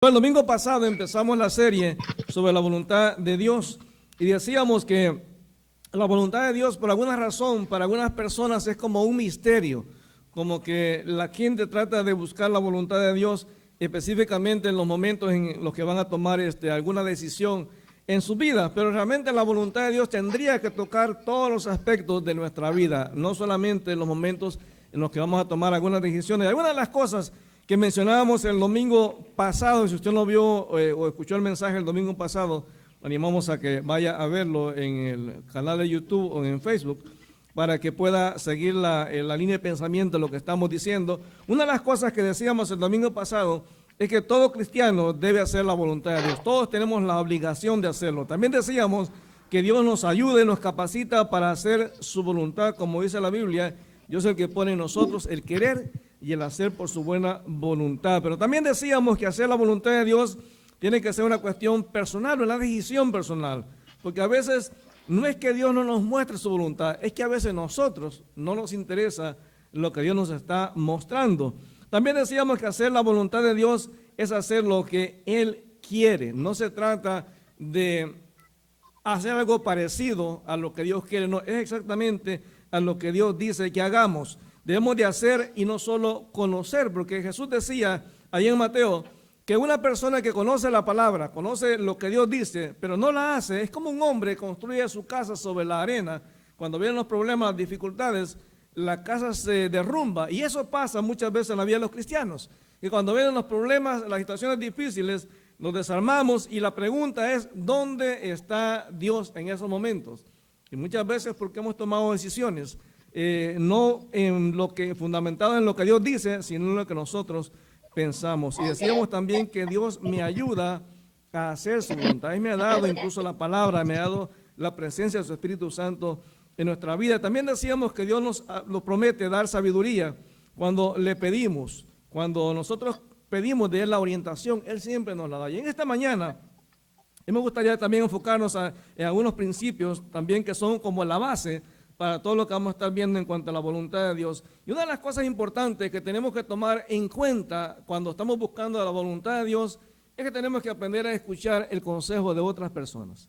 El domingo pasado empezamos la serie sobre la voluntad de Dios y decíamos que la voluntad de Dios, por alguna razón, para algunas personas es como un misterio, como que la gente trata de buscar la voluntad de Dios específicamente en los momentos en los que van a tomar alguna decisión en su vida, pero realmente la voluntad de Dios tendría que tocar todos los aspectos de nuestra vida, no solamente en los momentos en los que vamos a tomar algunas decisiones. Algunas de las cosas que mencionábamos el domingo pasado, si usted no vio o escuchó el mensaje el domingo pasado, lo animamos a que vaya a verlo en el canal de YouTube o en Facebook para que pueda seguir la línea de pensamiento de lo que estamos diciendo. Una de las cosas que decíamos el domingo pasado es que todo cristiano debe hacer la voluntad de Dios. Todos tenemos la obligación de hacerlo. También decíamos que Dios nos ayude, nos capacita para hacer su voluntad, como dice la Biblia. Dios es el que pone en nosotros el querer y el hacer por su buena voluntad. Pero también decíamos que hacer la voluntad de Dios tiene que ser una cuestión personal, una decisión personal. Porque a veces no es que Dios no nos muestre su voluntad, es que a veces nosotros no nos interesa lo que Dios nos está mostrando. También decíamos que hacer la voluntad de Dios es hacer lo que Él quiere. No se trata de hacer algo parecido a lo que Dios quiere, no, es exactamente a lo que Dios dice que hagamos. Debemos de hacer y no solo conocer, porque Jesús decía ahí en Mateo que una persona que conoce la palabra, conoce lo que Dios dice, pero no la hace, es como un hombre que construye su casa sobre la arena. Cuando vienen los problemas, las dificultades, la casa se derrumba, y eso pasa muchas veces en la vida de los cristianos. Y cuando vienen los problemas, las situaciones difíciles, nos desarmamos y la pregunta es, ¿dónde está Dios en esos momentos? Y muchas veces porque hemos tomado decisiones, no en lo que fundamentado en lo que Dios dice, sino en lo que nosotros pensamos. Y decíamos también que Dios me ayuda a hacer su voluntad. Él me ha dado incluso la palabra, me ha dado la presencia de su Espíritu Santo en nuestra vida. También decíamos que Dios nos promete dar sabiduría cuando le pedimos, cuando nosotros pedimos de Él la orientación, Él siempre nos la da. Y en esta mañana me gustaría también enfocarnos en algunos principios también que son como la base para todo lo que vamos a estar viendo en cuanto a la voluntad de Dios. Y una de las cosas importantes que tenemos que tomar en cuenta cuando estamos buscando la voluntad de Dios es que tenemos que aprender a escuchar el consejo de otras personas.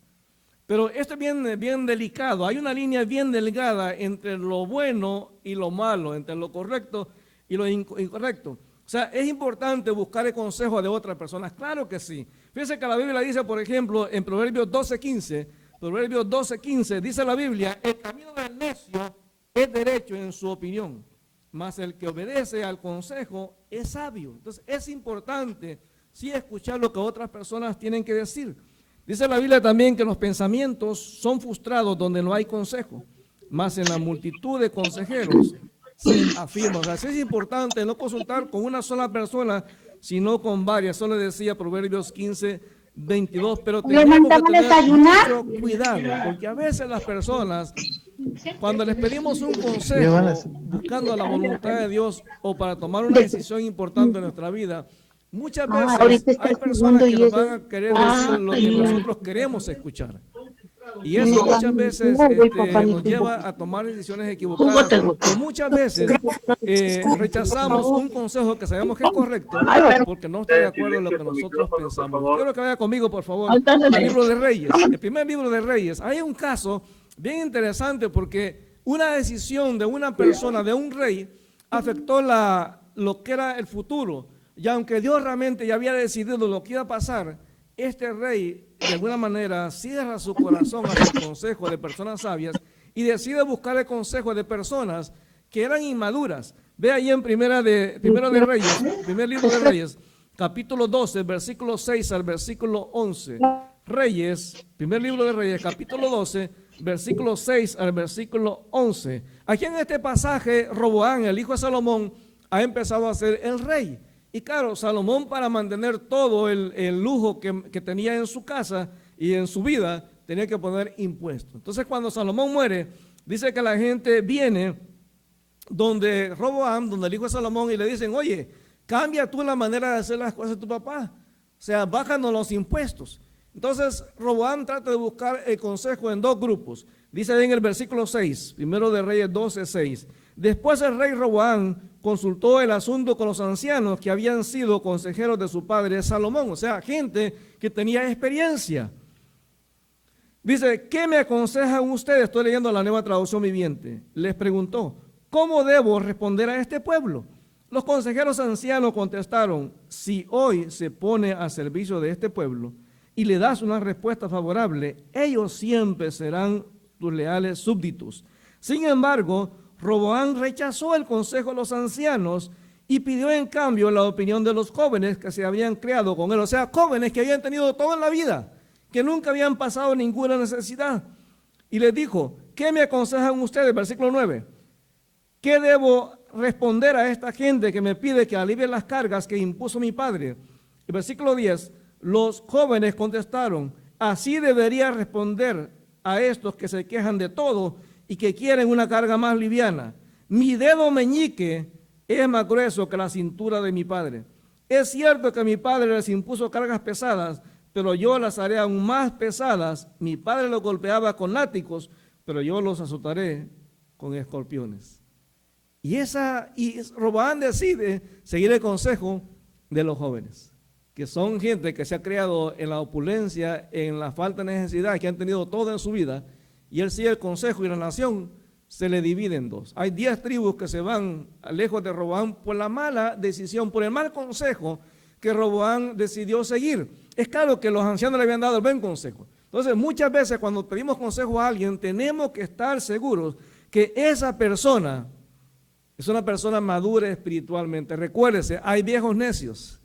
Pero esto es bien delicado. Hay una línea bien delgada entre lo bueno y lo malo, entre lo correcto y lo incorrecto. O sea, es importante buscar el consejo de otras personas. Claro que sí. Fíjense que la Biblia dice, por ejemplo, en Proverbios 12:15, dice la Biblia, el camino del necio es derecho en su opinión, mas el que obedece al consejo es sabio. Entonces, es importante sí escuchar lo que otras personas tienen que decir. Dice la Biblia también que los pensamientos son frustrados donde no hay consejo, mas en la multitud de consejeros se afirma. O sea, sí es importante no consultar con una sola persona, sino con varias. Eso le decía Proverbios 15:22, pero tenemos que tener mucho cuidado, porque a veces las personas, cuando les pedimos un consejo, buscando la voluntad de Dios o para tomar una decisión importante en nuestra vida, muchas veces hay personas que nos van a querer decir lo que nosotros queremos escuchar. Y eso muchas veces nos lleva a tomar decisiones equivocadas. O muchas veces rechazamos un consejo que sabemos que es correcto porque no está de acuerdo en lo que nosotros pensamos. Quiero que vaya conmigo, por favor, al libro de Reyes, el primer libro de Reyes. Hay un caso bien interesante porque una decisión de una persona, de un rey, afectó lo que era el futuro. Y aunque Dios realmente ya había decidido lo que iba a pasar, este rey de alguna manera cierra su corazón a los consejos de personas sabias y decide buscar el consejo de personas que eran inmaduras. Ve ahí en primer libro de Reyes, capítulo 12, versículo 6 al versículo 11. Reyes, primer libro de Reyes, capítulo 12, versículo 6 al versículo 11. Aquí en este pasaje, Roboam, el hijo de Salomón, ha empezado a ser el rey. Y claro, Salomón, para mantener todo el lujo que tenía en su casa y en su vida, tenía que poner impuestos. Entonces, cuando Salomón muere, dice que la gente viene donde Roboam, donde el hijo de Salomón, y le dicen, oye, cambia tú la manera de hacer las cosas de tu papá. O sea, bájanos los impuestos. Entonces, Roboam trata de buscar el consejo en dos grupos. Dice en el versículo 6, primero de Reyes 12:6. Después el rey Roboam consultó el asunto con los ancianos que habían sido consejeros de su padre Salomón, o sea, gente que tenía experiencia. Dice, ¿qué me aconsejan ustedes? Estoy leyendo la Nueva Traducción Viviente. Les preguntó, ¿cómo debo responder a este pueblo? Los consejeros ancianos contestaron, si hoy se pone a servicio de este pueblo y le das una respuesta favorable, ellos siempre serán tus leales súbditos. Sin embargo, Roboam rechazó el consejo de los ancianos y pidió en cambio la opinión de los jóvenes que se habían criado con él, o sea, jóvenes que habían tenido todo en la vida, que nunca habían pasado ninguna necesidad. Y les dijo, ¿qué me aconsejan ustedes? Versículo 9. ¿Qué debo responder a esta gente que me pide que alivie las cargas que impuso mi padre? Y versículo 10, los jóvenes contestaron, así debería responder a estos que se quejan de todo y que quieren una carga más liviana. Mi dedo meñique es más grueso que la cintura de mi padre. Es cierto que mi padre les impuso cargas pesadas, pero yo las haré aún más pesadas. Mi padre los golpeaba con látigos, pero yo los azotaré con escorpiones. Y Roboam decide seguir el consejo de los jóvenes, que son gente que se ha criado en la opulencia, en la falta de necesidad, que han tenido todo en su vida, y él sigue el consejo y la nación se le divide en dos. Hay 10 tribus que se van lejos de Roboam por la mala decisión, por el mal consejo que Roboam decidió seguir. Es claro que los ancianos le habían dado el buen consejo. Entonces, muchas veces cuando pedimos consejo a alguien, tenemos que estar seguros que esa persona es una persona madura espiritualmente. Recuérdese, hay viejos necios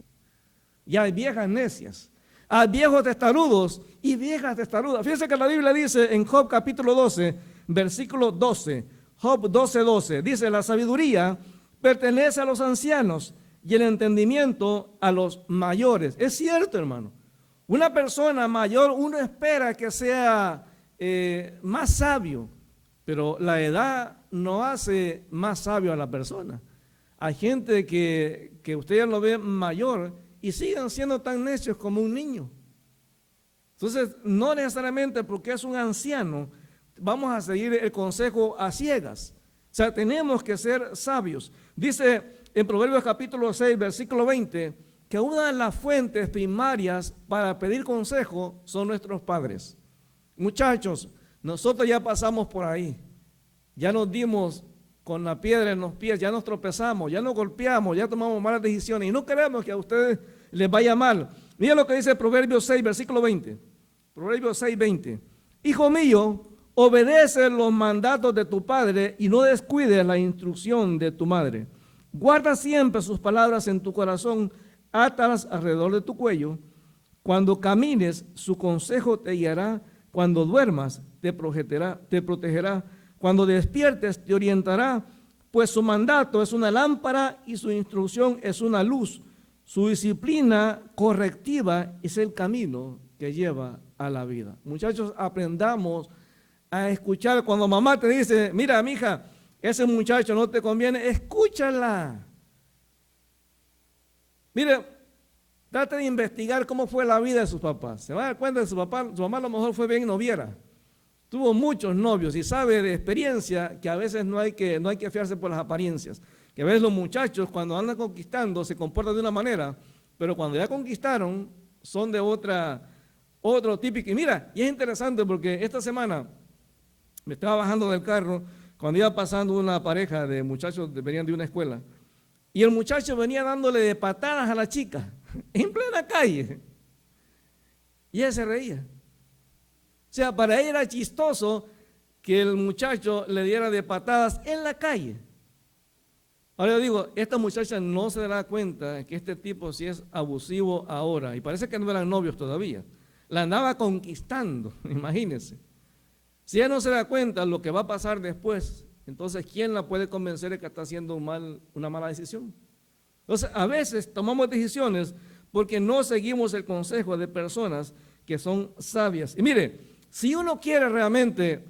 y hay viejas necias. Hay viejos testarudos y viejas testarudas. Fíjense que la Biblia dice en Job capítulo 12, versículo 12, Job 12:12, dice, la sabiduría pertenece a los ancianos y el entendimiento a los mayores. Es cierto, hermano. Una persona mayor, uno espera que sea más sabio, pero la edad no hace más sabio a la persona. Hay gente que usted ya lo ve mayor y siguen siendo tan necios como un niño. Entonces, no necesariamente porque es un anciano, vamos a seguir el consejo a ciegas. O sea, tenemos que ser sabios. Dice en Proverbios capítulo 6, versículo 20, que una de las fuentes primarias para pedir consejo son nuestros padres. Muchachos, nosotros ya pasamos por ahí. Ya nos dimos con la piedra en los pies, ya nos tropezamos, ya nos golpeamos, ya tomamos malas decisiones y no queremos que a ustedes les vaya mal. Mira lo que dice Proverbios 6, versículo 20. Proverbios 6, 20. Hijo mío, obedece los mandatos de tu padre y no descuides la instrucción de tu madre. Guarda siempre sus palabras en tu corazón, átalas alrededor de tu cuello. Cuando camines, su consejo te guiará. Cuando duermas, te protegerá. Cuando despiertes, te orientará, pues su mandato es una lámpara y su instrucción es una luz. Su disciplina correctiva es el camino que lleva a la vida. Muchachos, aprendamos a escuchar. Cuando mamá te dice, mira, mija, ese muchacho no te conviene, escúchala. Mire, trate de investigar cómo fue la vida de sus papás. Se va a dar cuenta de su papá, su mamá a lo mejor fue bien noviera. Tuvo muchos novios y sabe de experiencia que a veces no hay que fiarse por las apariencias. Que a veces los muchachos cuando andan conquistando se comportan de una manera, pero cuando ya conquistaron son de otro típico. Y mira, y es interesante porque esta semana me estaba bajando del carro cuando iba pasando una pareja de muchachos que venían de una escuela y el muchacho venía dándole de patadas a la chica en plena calle y ella se reía. O sea, para ella era chistoso que el muchacho le diera de patadas en la calle. Ahora yo digo, esta muchacha no se dará cuenta que este tipo sí es abusivo ahora. Y parece que no eran novios todavía. La andaba conquistando, imagínense. Si ella no se da cuenta lo que va a pasar después, entonces ¿quién la puede convencer de que está haciendo una mala decisión? Entonces, a veces tomamos decisiones porque no seguimos el consejo de personas que son sabias. Y mire, si uno quiere realmente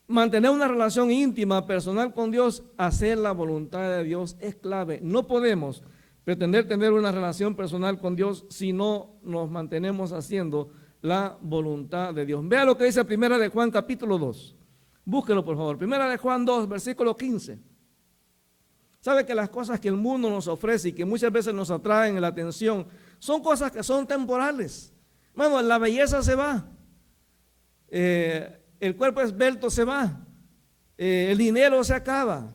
mantener una relación íntima, personal con Dios, hacer la voluntad de Dios es clave. No podemos pretender tener una relación personal con Dios si no nos mantenemos haciendo la voluntad de Dios. Vea lo que dice Primera de Juan capítulo 2. Búsquelo por favor. Primera de Juan 2, versículo 15. Sabe que las cosas que el mundo nos ofrece y que muchas veces nos atraen la atención son cosas que son temporales. Bueno, la belleza se va, el cuerpo esbelto se va, el dinero se acaba,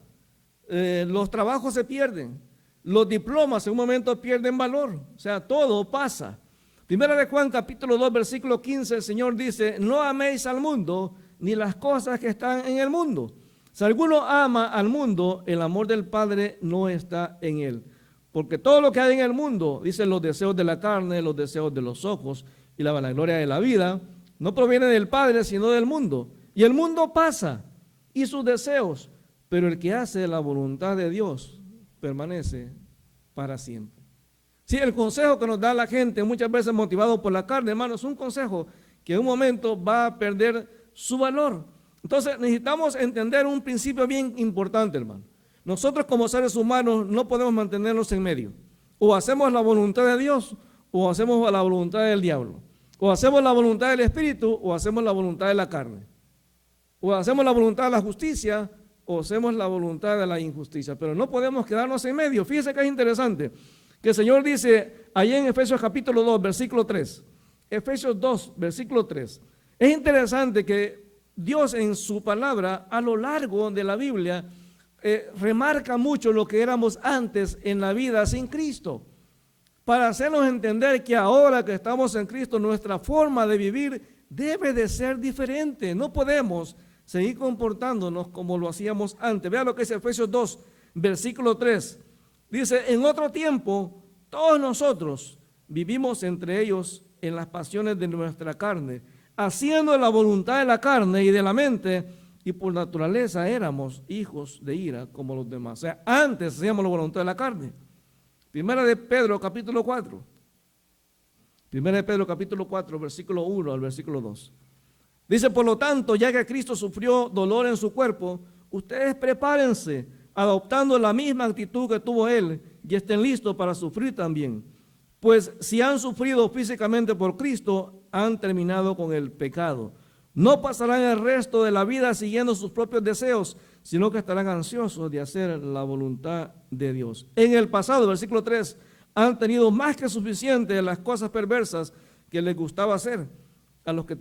los trabajos se pierden, los diplomas en un momento pierden valor, o sea, todo pasa. Primera de Juan capítulo 2 versículo 15, el Señor dice: no améis al mundo ni las cosas que están en el mundo. Si alguno ama al mundo, el amor del Padre no está en él. Porque todo lo que hay en el mundo, dicen los deseos de la carne, los deseos de los ojos y la vanagloria de la vida, no proviene del Padre, sino del mundo. Y el mundo pasa y sus deseos, pero el que hace la voluntad de Dios permanece para siempre. Sí, el consejo que nos da la gente, muchas veces motivado por la carne, hermano, es un consejo que en un momento va a perder su valor. Entonces necesitamos entender un principio bien importante, hermano. Nosotros como seres humanos no podemos mantenernos en medio. O hacemos la voluntad de Dios o hacemos la voluntad del diablo. O hacemos la voluntad del Espíritu o hacemos la voluntad de la carne. O hacemos la voluntad de la justicia o hacemos la voluntad de la injusticia. Pero no podemos quedarnos en medio. Fíjese que es interesante que el Señor dice ahí en Efesios capítulo 2, versículo 3. Efesios 2, versículo 3. Es interesante que Dios en su palabra a lo largo de la Biblia remarca mucho lo que éramos antes en la vida sin Cristo, para hacernos entender que ahora que estamos en Cristo nuestra forma de vivir debe de ser diferente. No podemos seguir comportándonos como lo hacíamos antes. Vea lo que dice Efesios 2, versículo 3. Dice: en otro tiempo todos nosotros vivimos entre ellos en las pasiones de nuestra carne, haciendo la voluntad de la carne y de la mente, y por naturaleza éramos hijos de ira como los demás. O sea, antes hacíamos la voluntad de la carne. Primera de Pedro capítulo 4. Primera de Pedro capítulo 4, versículo 1 al versículo 2. Dice: por lo tanto, ya que Cristo sufrió dolor en su cuerpo, ustedes prepárense, adoptando la misma actitud que tuvo Él, y estén listos para sufrir también. Pues si han sufrido físicamente por Cristo, han terminado con el pecado. No pasarán el resto de la vida siguiendo sus propios deseos, sino que estarán ansiosos de hacer la voluntad de Dios. En el pasado, versículo 3, han tenido más que suficiente de las cosas perversas que les gustaba hacer a los que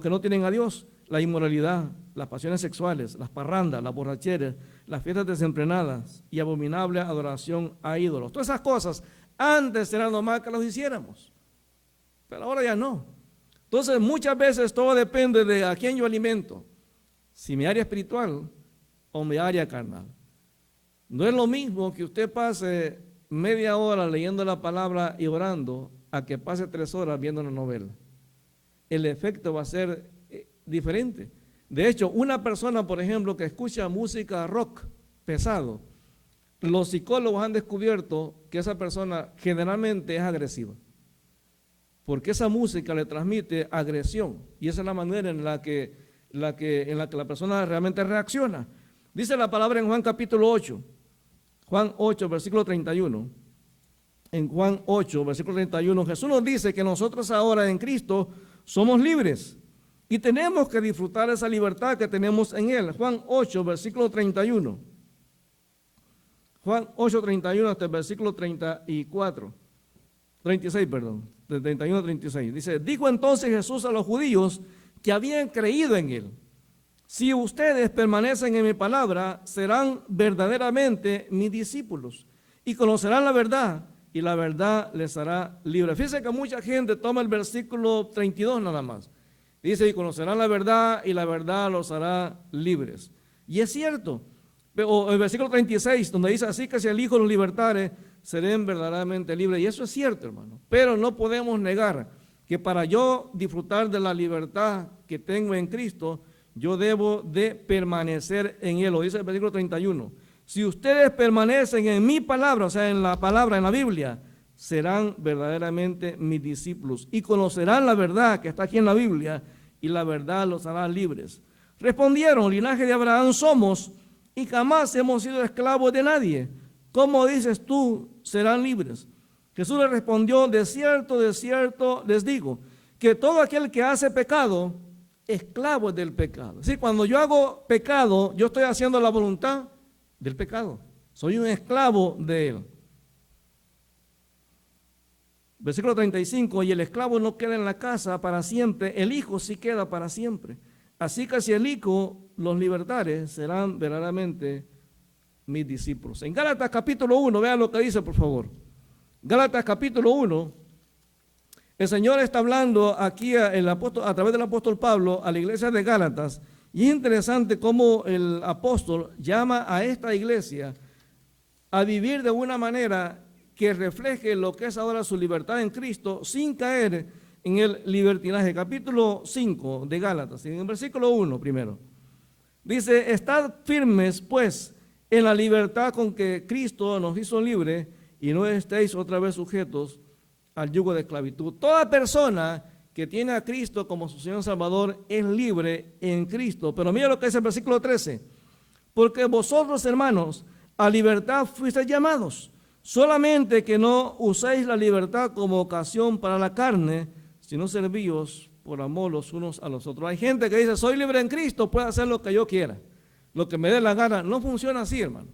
no tienen a Dios: la inmoralidad, las pasiones sexuales, las parrandas, las borracheras, las fiestas desenfrenadas y abominable adoración a ídolos. Todas esas cosas antes era normal que los hiciéramos, pero ahora ya no. Entonces muchas veces todo depende de a quién yo alimento, si mi área espiritual o mi área carnal. No es lo mismo que usted pase media hora leyendo la palabra y orando a que pase 3 horas viendo una novela. El efecto va a ser diferente. De hecho, una persona, por ejemplo, que escucha música rock pesado, los psicólogos han descubierto que esa persona generalmente es agresiva, porque esa música le transmite agresión, y esa es la manera en la que la persona realmente reacciona. Dice la palabra en Juan capítulo 8, Juan 8, versículo 31. En Juan 8, versículo 31, Jesús nos dice que nosotros ahora en Cristo somos libres y tenemos que disfrutar esa libertad que tenemos en Él. Juan 8, versículo 31. Juan 8, 31 hasta el versículo 36, de 31 a 36. Dice: dijo entonces Jesús a los judíos que habían creído en Él: si ustedes permanecen en mi palabra, serán verdaderamente mis discípulos y conocerán la verdad, y la verdad les hará libres. Fíjense que mucha gente toma el versículo 32 nada más. Dice: y conocerán la verdad, y la verdad los hará libres. Y es cierto. O el versículo 36, donde dice: así que si el Hijo los libertare, serán verdaderamente libres. Y eso es cierto, hermano. Pero no podemos negar que para yo disfrutar de la libertad que tengo en Cristo, yo debo de permanecer en Él. Lo dice el versículo 31. Si ustedes permanecen en mi palabra, o sea, en la palabra, en la Biblia, serán verdaderamente mis discípulos y conocerán la verdad que está aquí en la Biblia, y la verdad los hará libres. Respondieron: linaje de Abraham somos, y jamás hemos sido esclavos de nadie. ¿Cómo dices tú, serán libres? Jesús le respondió: de cierto les digo, que todo aquel que hace pecado, esclavo es del pecado. Sí, cuando yo hago pecado, yo estoy haciendo la voluntad del pecado. Soy un esclavo de él. Versículo 35, y el esclavo no queda en la casa para siempre, el hijo sí queda para siempre. Así que si el hijo los libertare, serán verdaderamente mis discípulos. En Gálatas capítulo 1, vean lo que dice, por favor. Gálatas capítulo 1, el Señor está hablando aquí a través del apóstol Pablo a la iglesia de Gálatas, y es interesante cómo el apóstol llama a esta iglesia a vivir de una manera que refleje lo que es ahora su libertad en Cristo, sin caer en el libertinaje. Capítulo 5 de Gálatas, en el versículo 1 primero, dice: estad firmes pues en la libertad con que Cristo nos hizo libre, y no estéis otra vez sujetos al yugo de esclavitud. Toda persona que tiene a Cristo como su Señor Salvador es libre en Cristo. Pero mira lo que dice el versículo 13: porque vosotros, hermanos, a libertad fuisteis llamados, solamente que no uséis la libertad como ocasión para la carne, sino servíos por amor los unos a los otros. Hay gente que dice: soy libre en Cristo, puedo hacer lo que yo quiera, lo que me dé la gana. No funciona así, hermano.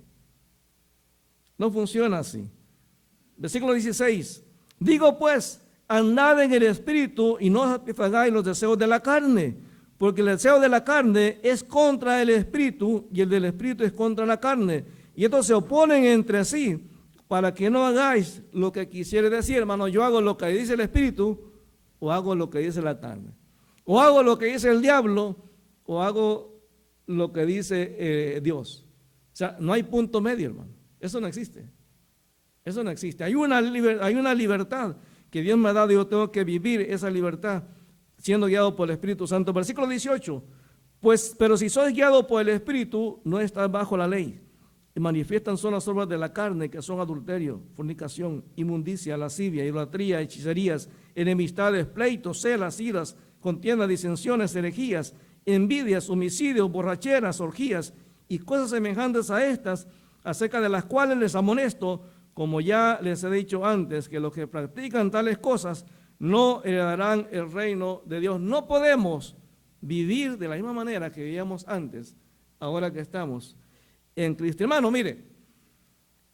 No funciona así. Versículo 16: digo pues, andad en el Espíritu y no satisfagáis los deseos de la carne, porque el deseo de la carne es contra el Espíritu y el del Espíritu es contra la carne, y estos se oponen entre sí, para que no hagáis lo que quisiere decir. Hermano, yo hago lo que dice el Espíritu o hago lo que dice la carne, o hago lo que dice el diablo o hago lo que dice Dios. O sea, no hay punto medio, hermano. Eso no existe. Eso no existe. Hay una libertad que Dios me ha dado y yo tengo que vivir esa libertad siendo guiado por el Espíritu Santo. Versículo 18: pues, pero si sois guiado por el Espíritu, no estáis bajo la ley. Y manifiestan son las obras de la carne, que son adulterio, fornicación, inmundicia, lascivia, idolatría, hechicerías, enemistades, pleitos, celas, iras, contiendas, disensiones, herejías, envidias, homicidios, borracheras, orgías y cosas semejantes a estas, acerca de las cuales les amonesto, como ya les he dicho antes, que los que practican tales cosas no heredarán el reino de Dios. No podemos vivir de la misma manera que vivíamos antes, ahora que estamos en Cristo. Hermano, mire,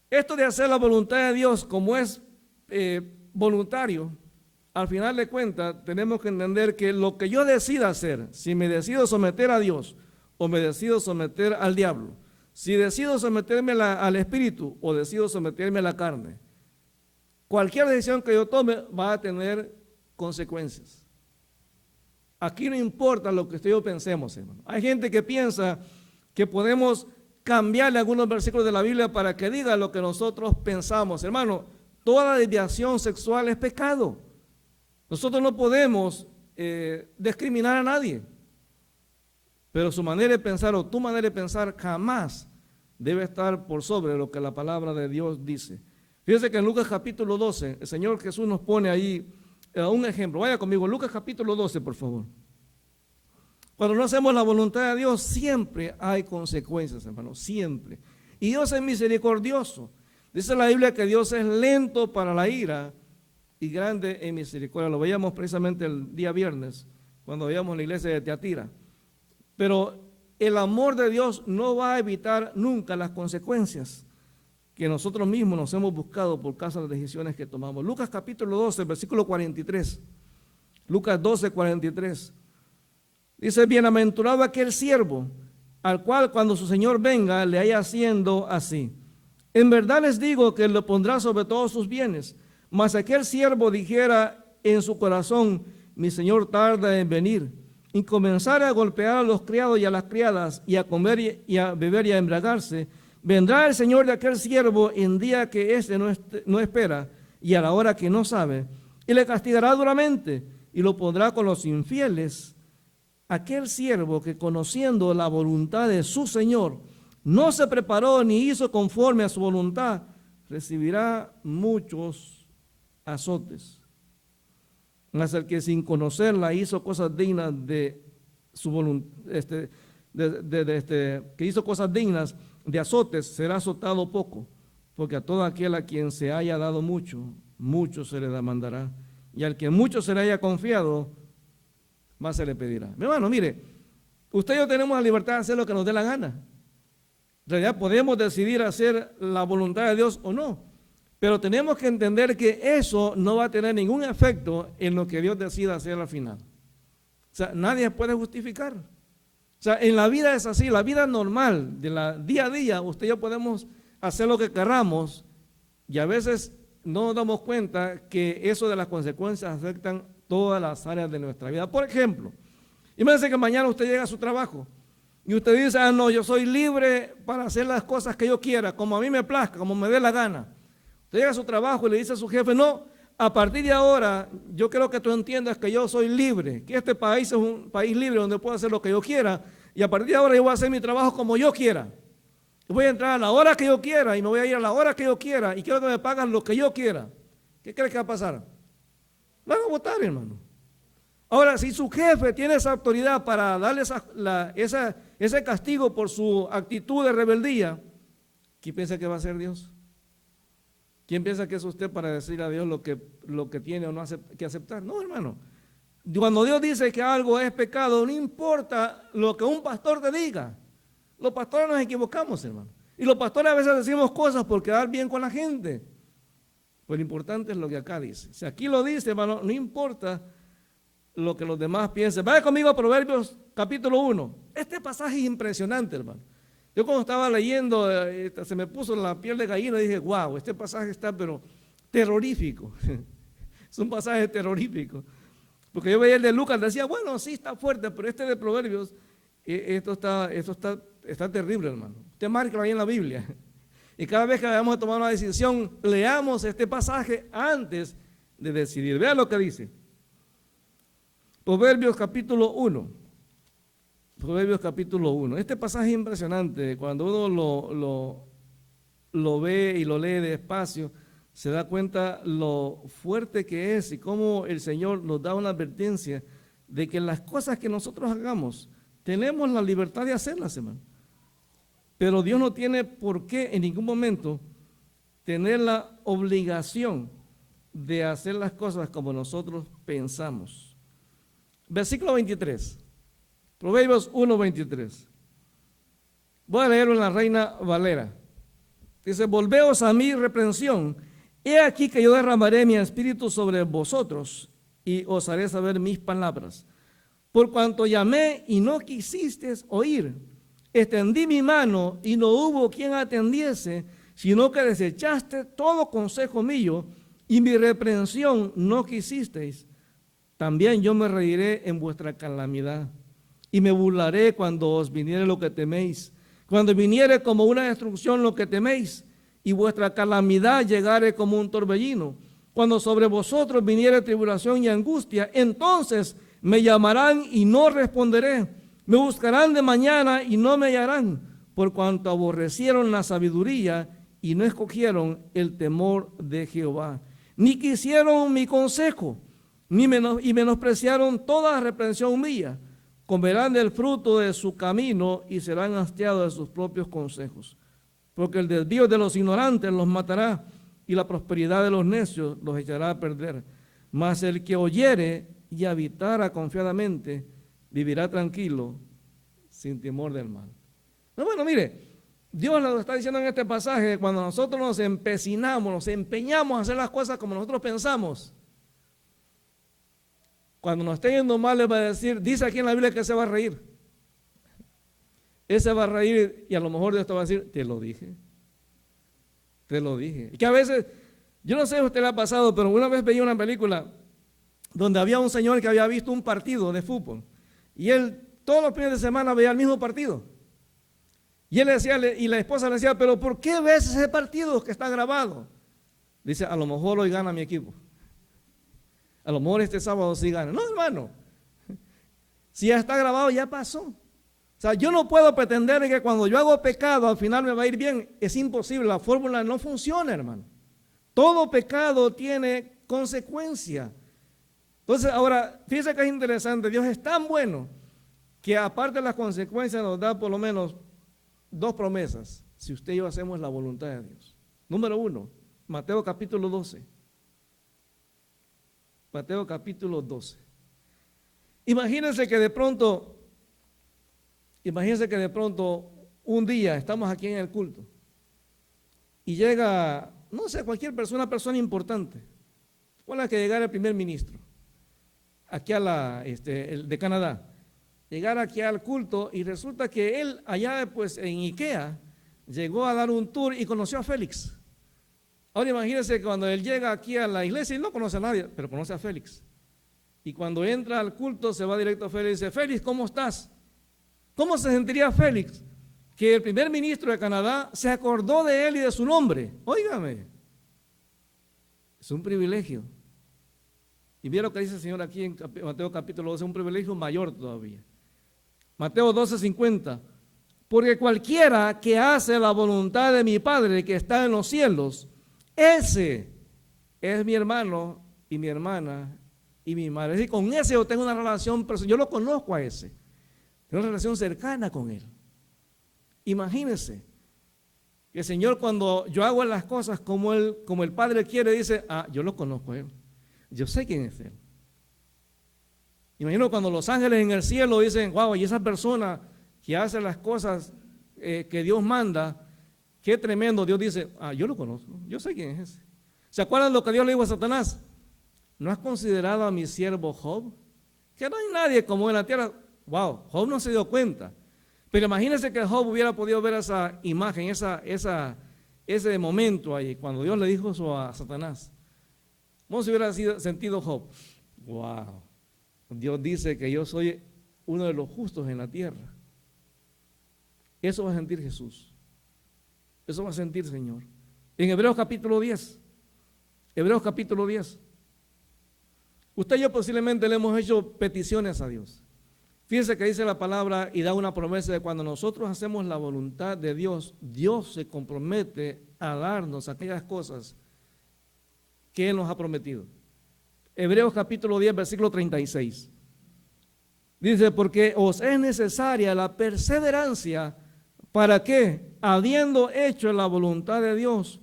esto de hacer la voluntad de Dios como es voluntario, al final de cuentas tenemos que entender que lo que yo decida hacer, si me decido someter a Dios o me decido someter al diablo, si decido someterme al Espíritu o decido someterme a la carne, cualquier decisión que yo tome va a tener consecuencias. Aquí no importa lo que usted y yo pensemos, hermano. Hay gente que piensa que podemos cambiarle algunos versículos de la Biblia para que diga lo que nosotros pensamos. Hermano, toda desviación sexual es pecado. Nosotros no podemos discriminar a nadie, pero su manera de pensar o tu manera de pensar jamás debe estar por sobre lo que la palabra de Dios dice. Fíjense que en Lucas capítulo 12, el Señor Jesús nos pone ahí un ejemplo. Vaya conmigo, Lucas capítulo 12, por favor. Cuando no hacemos la voluntad de Dios, siempre hay consecuencias, hermano, siempre. Y Dios es misericordioso. Dice la Biblia que Dios es lento para la ira y grande en misericordia. Lo veíamos precisamente el día viernes, cuando veíamos la iglesia de Teatira. Pero el amor de Dios no va a evitar nunca las consecuencias que nosotros mismos nos hemos buscado por causa de las decisiones que tomamos. Lucas capítulo 12, versículo 43. Lucas 12, 43. Dice: bienaventurado aquel siervo al cual cuando su señor venga le haya haciendo así. En verdad les digo que lo pondrá sobre todos sus bienes. Mas aquel siervo dijera en su corazón: mi señor tarda en venir, y comenzara a golpear a los criados y a las criadas, y a comer y a beber y a embriagarse, vendrá el señor de aquel siervo en día que éste no espera y a la hora que no sabe, y le castigará duramente y lo pondrá con los infieles. Aquel siervo que, conociendo la voluntad de su señor, no se preparó ni hizo conforme a su voluntad, recibirá muchos azotes. Mas el que sin conocerla hizo cosas dignas de su voluntad, que hizo cosas dignas de azotes, será azotado poco, porque a todo aquel a quien se haya dado mucho, mucho se le demandará, y al que mucho se le haya confiado, más se le pedirá. Mi hermano, mire, usted y yo tenemos la libertad de hacer lo que nos dé la gana. En realidad podemos decidir hacer la voluntad de Dios o no, pero tenemos que entender que eso no va a tener ningún efecto en lo que Dios decida hacer al final. O sea, nadie puede justificar. O sea, en la vida es así, la vida normal, de la día a día, usted y yo podemos hacer lo que queramos y a veces no nos damos cuenta que eso de las consecuencias afectan todas las áreas de nuestra vida. Por ejemplo, imagínese que mañana usted llega a su trabajo y usted dice, no, yo soy libre para hacer las cosas que yo quiera, como a mí me plazca, como me dé la gana. Usted llega a su trabajo y le dice a su jefe, no, a partir de ahora yo quiero que tú entiendas que yo soy libre, que este país es un país libre donde puedo hacer lo que yo quiera y a partir de ahora yo voy a hacer mi trabajo como yo quiera. Voy a entrar a la hora que yo quiera y me voy a ir a la hora que yo quiera y quiero que me paguen lo que yo quiera. ¿Qué crees que va a pasar? Van a votar, hermano. Ahora, si su jefe tiene esa autoridad para darle ese castigo por su actitud de rebeldía, ¿quién piensa que va a ser Dios? ¿Quién piensa que es usted para decir a Dios lo que tiene o no que aceptar? No, hermano. Cuando Dios dice que algo es pecado, no importa lo que un pastor te diga. Los pastores nos equivocamos, hermano. Y los pastores a veces decimos cosas por quedar bien con la gente. Pues lo importante es lo que acá dice. Si aquí lo dice, hermano, no importa lo que los demás piensen. Vaya conmigo a Proverbios capítulo 1. Este pasaje es impresionante, hermano. Yo cuando estaba leyendo, se me puso la piel de gallina y dije, wow, este pasaje está pero terrorífico. Es un pasaje terrorífico. Porque yo veía el de Lucas, decía, bueno, sí está fuerte, pero este de Proverbios, esto está terrible, hermano. Usted márquelo ahí en la Biblia. Y cada vez que vayamos a tomar una decisión, leamos este pasaje antes de decidir. Vea lo que dice. Proverbios capítulo 1. Proverbios capítulo 1. Este pasaje es impresionante. Cuando uno lo ve y lo lee despacio, se da cuenta lo fuerte que es y cómo el Señor nos da una advertencia de que las cosas que nosotros hagamos, tenemos la libertad de hacerlas, hermano. Pero Dios no tiene por qué en ningún momento tener la obligación de hacer las cosas como nosotros pensamos. Versículo 23. Proverbios 1:23. Voy a leerlo en la Reina Valera. Dice, volveos a mi reprensión. He aquí que yo derramaré mi espíritu sobre vosotros y os haré saber mis palabras. Por cuanto llamé y no quisisteis oír, extendí mi mano y no hubo quien atendiese, sino que desechaste todo consejo mío y mi reprensión no quisisteis. También yo me reiré en vuestra calamidad y me burlaré cuando os viniere lo que teméis, cuando viniere como una destrucción lo que teméis y vuestra calamidad llegare como un torbellino. Cuando sobre vosotros viniere tribulación y angustia, entonces me llamarán y no responderé. Me buscarán de mañana y no me hallarán, por cuanto aborrecieron la sabiduría y no escogieron el temor de Jehová. Ni quisieron mi consejo, y menospreciaron toda reprensión mía. Comerán del fruto de su camino y serán hastiados de sus propios consejos. Porque el desvío de los ignorantes los matará y la prosperidad de los necios los echará a perder. Mas el que oyere y habitara confiadamente, vivirá tranquilo, sin temor del mal. No, bueno, mire, Dios lo está diciendo en este pasaje, cuando nosotros nos empecinamos, nos empeñamos a hacer las cosas como nosotros pensamos, cuando nos esté yendo mal, le va a decir, dice aquí en la Biblia que se va a reír. Él se va a reír y a lo mejor Dios te va a decir, te lo dije. Te lo dije. Y que a veces, yo no sé si a usted le ha pasado, pero una vez veía una película donde había un señor que había visto un partido de fútbol y él todos los fines de semana veía el mismo partido. Y él decía, y la esposa le decía, pero ¿por qué ves ese partido que está grabado? Dice, a lo mejor hoy gana mi equipo. A lo mejor este sábado sí gana. No, hermano. Si ya está grabado, ya pasó. O sea, yo no puedo pretender que cuando yo hago pecado al final me va a ir bien. Es imposible, la fórmula no funciona, hermano. Todo pecado tiene consecuencia. Entonces, ahora, fíjese que es interesante. Dios es tan bueno que aparte de las consecuencias nos da por lo menos dos promesas. Si usted y yo hacemos la voluntad de Dios. Número 1, Mateo capítulo 12. Mateo capítulo 12. Imagínense que de pronto un día estamos aquí en el culto y llega, no sé, cualquier persona, una persona importante, con la que llegara el primer ministro, aquí el de Canadá, llegar aquí al culto y resulta que él allá pues en IKEA llegó a dar un tour y conoció a Félix. Ahora imagínense que cuando él llega aquí a la iglesia, él no conoce a nadie, pero conoce a Félix. Y cuando entra al culto se va directo a Félix y dice: Félix, ¿cómo estás? ¿Cómo se sentiría Félix que el primer ministro de Canadá se acordó de él y de su nombre? Óigame, es un privilegio. Y mira lo que dice el Señor aquí en Mateo capítulo 12, un privilegio mayor todavía. Mateo 12:50, porque cualquiera que hace la voluntad de mi Padre que está en los cielos, ese es mi hermano y mi hermana y mi madre. Es decir, con ese yo tengo una relación personal, yo lo conozco a ese, tengo una relación cercana con él. Imagínense que el Señor, cuando yo hago las cosas como el Padre quiere, dice: yo lo conozco a él, yo sé quién es él. Imagino cuando los ángeles en el cielo dicen: wow, y esa persona que hace las cosas que Dios manda, qué tremendo. Dios dice: yo lo conozco, yo sé quién es ese. ¿Se acuerdan lo que Dios le dijo a Satanás? ¿No has considerado a mi siervo Job? Que no hay nadie como en la tierra. Wow, Job no se dio cuenta. Pero imagínense que Job hubiera podido ver esa imagen, ese momento ahí, cuando Dios le dijo eso a Satanás. ¿Cómo se hubiera sentido Job? Wow, Dios dice que yo soy uno de los justos en la tierra. Eso va a sentir Jesús. Eso va a sentir el Señor. En Hebreos capítulo 10. Hebreos capítulo 10. Usted y yo posiblemente le hemos hecho peticiones a Dios. Fíjense que dice la palabra y da una promesa de cuando nosotros hacemos la voluntad de Dios, Dios se compromete a darnos aquellas cosas que Él nos ha prometido. Hebreos capítulo 10, versículo 36. Dice: porque os es necesaria la perseverancia para que, habiendo hecho la voluntad de Dios,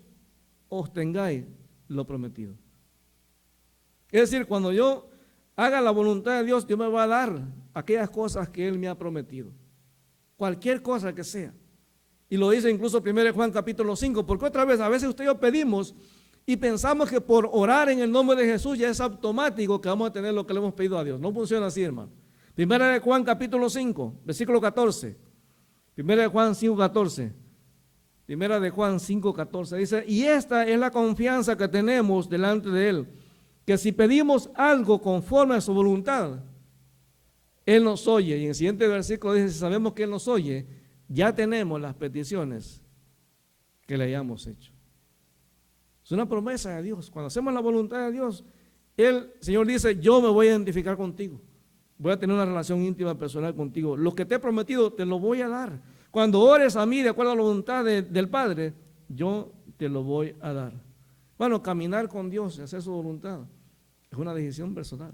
os tengáis lo prometido. Es decir, cuando yo haga la voluntad de Dios, Dios me va a dar aquellas cosas que Él me ha prometido. Cualquier cosa que sea. Y lo dice incluso 1 Juan capítulo 5, porque otra vez, a veces usted y yo pedimos y pensamos que por orar en el nombre de Jesús ya es automático que vamos a tener lo que le hemos pedido a Dios. No funciona así, hermano. 1 Juan capítulo 5, versículo 14. 1 Juan 5, 14. 1 Juan 5, 14. Dice: y esta es la confianza que tenemos delante de Él, que si pedimos algo conforme a su voluntad, Él nos oye. Y en el siguiente versículo dice: si sabemos que Él nos oye, ya tenemos las peticiones que le hayamos hecho. Es una promesa de Dios. Cuando hacemos la voluntad de Dios, el Señor dice: yo me voy a identificar contigo, voy a tener una relación íntima personal contigo, lo que te he prometido te lo voy a dar. Cuando ores a mí de acuerdo a la voluntad del Padre, yo te lo voy a dar. Bueno, caminar con Dios y hacer su voluntad es una decisión personal.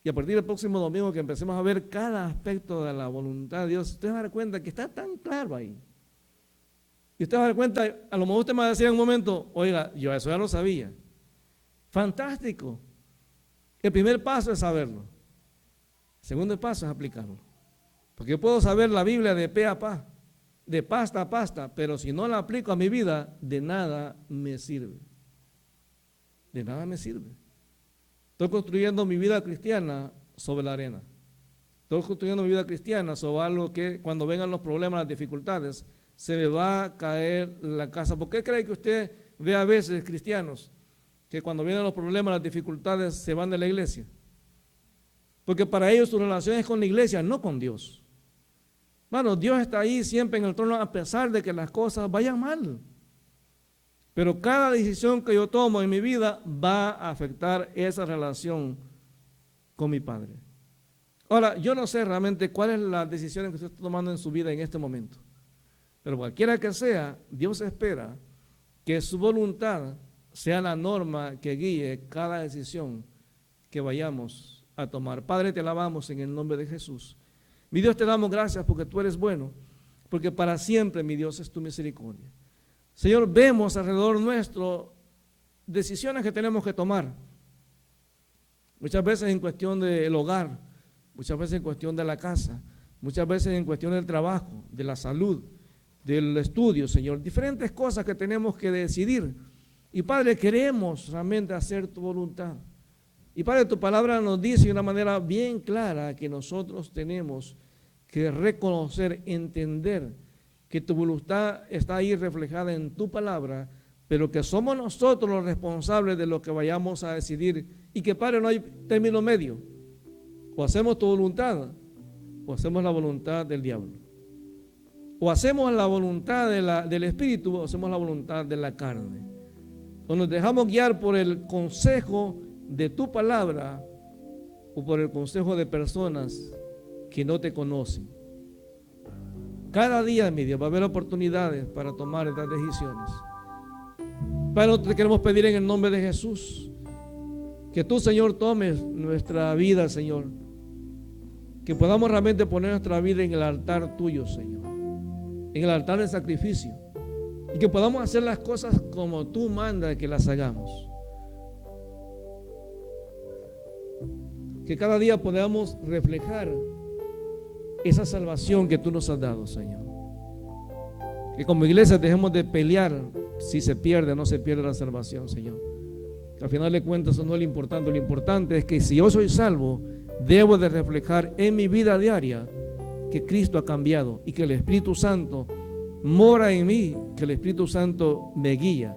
Y a partir del próximo domingo que empecemos a ver cada aspecto de la voluntad de Dios, usted va a dar cuenta que está tan claro ahí. Y usted va a dar cuenta, a lo mejor usted me va a decir en un momento: oiga, yo eso ya lo sabía. Fantástico. El primer paso es saberlo. El segundo paso es aplicarlo. Porque yo puedo saber la Biblia de pe a pa, de pasta a pasta, pero si no la aplico a mi vida, de nada me sirve. De nada me sirve. Estoy construyendo mi vida cristiana sobre la arena. Estoy construyendo mi vida cristiana sobre algo que cuando vengan los problemas, las dificultades, se me va a caer la casa. ¿Por qué cree que usted ve a veces cristianos que cuando vienen los problemas, las dificultades, se van de la iglesia? Porque para ellos su relación es con la iglesia, no con Dios. Bueno, Dios está ahí siempre en el trono a pesar de que las cosas vayan mal. Pero cada decisión que yo tomo en mi vida va a afectar esa relación con mi Padre. Ahora, yo no sé realmente cuáles son las decisiones que usted está tomando en su vida en este momento. Pero cualquiera que sea, Dios espera que su voluntad sea la norma que guíe cada decisión que vayamos a tomar. Padre, te alabamos en el nombre de Jesús. Mi Dios, te damos gracias porque tú eres bueno, porque para siempre, mi Dios, es tu misericordia. Señor, vemos alrededor nuestro decisiones que tenemos que tomar. Muchas veces en cuestión del hogar, muchas veces en cuestión de la casa, muchas veces en cuestión del trabajo, de la salud, del estudio, Señor, diferentes cosas que tenemos que decidir. Y Padre, queremos realmente hacer tu voluntad. Y Padre, tu palabra nos dice de una manera bien clara que nosotros tenemos que reconocer, entender que tu voluntad está ahí reflejada en tu palabra, pero que somos nosotros los responsables de lo que vayamos a decidir y que, Padre, no hay término medio. O hacemos tu voluntad o hacemos la voluntad del diablo. O hacemos la voluntad del Espíritu o hacemos la voluntad de la carne. O nos dejamos guiar por el consejo de tu palabra o por el consejo de personas que no te conocen. Cada día, mi Dios, va a haber oportunidades para tomar estas decisiones. Padre, te queremos pedir en el nombre de Jesús que tú, Señor, tomes nuestra vida, Señor. Que podamos realmente poner nuestra vida en el altar tuyo, Señor. En el altar del sacrificio. Y que podamos hacer las cosas como tú mandas que las hagamos. Que cada día podamos reflejar esa salvación que tú nos has dado, Señor. Que como iglesia dejemos de pelear si se pierde o no se pierde la salvación, Señor. Que al final de cuentas eso no es lo importante. Lo importante es que si yo soy salvo, debo de reflejar en mi vida diaria que Cristo ha cambiado y que el Espíritu Santo mora en mí, que el Espíritu Santo me guía,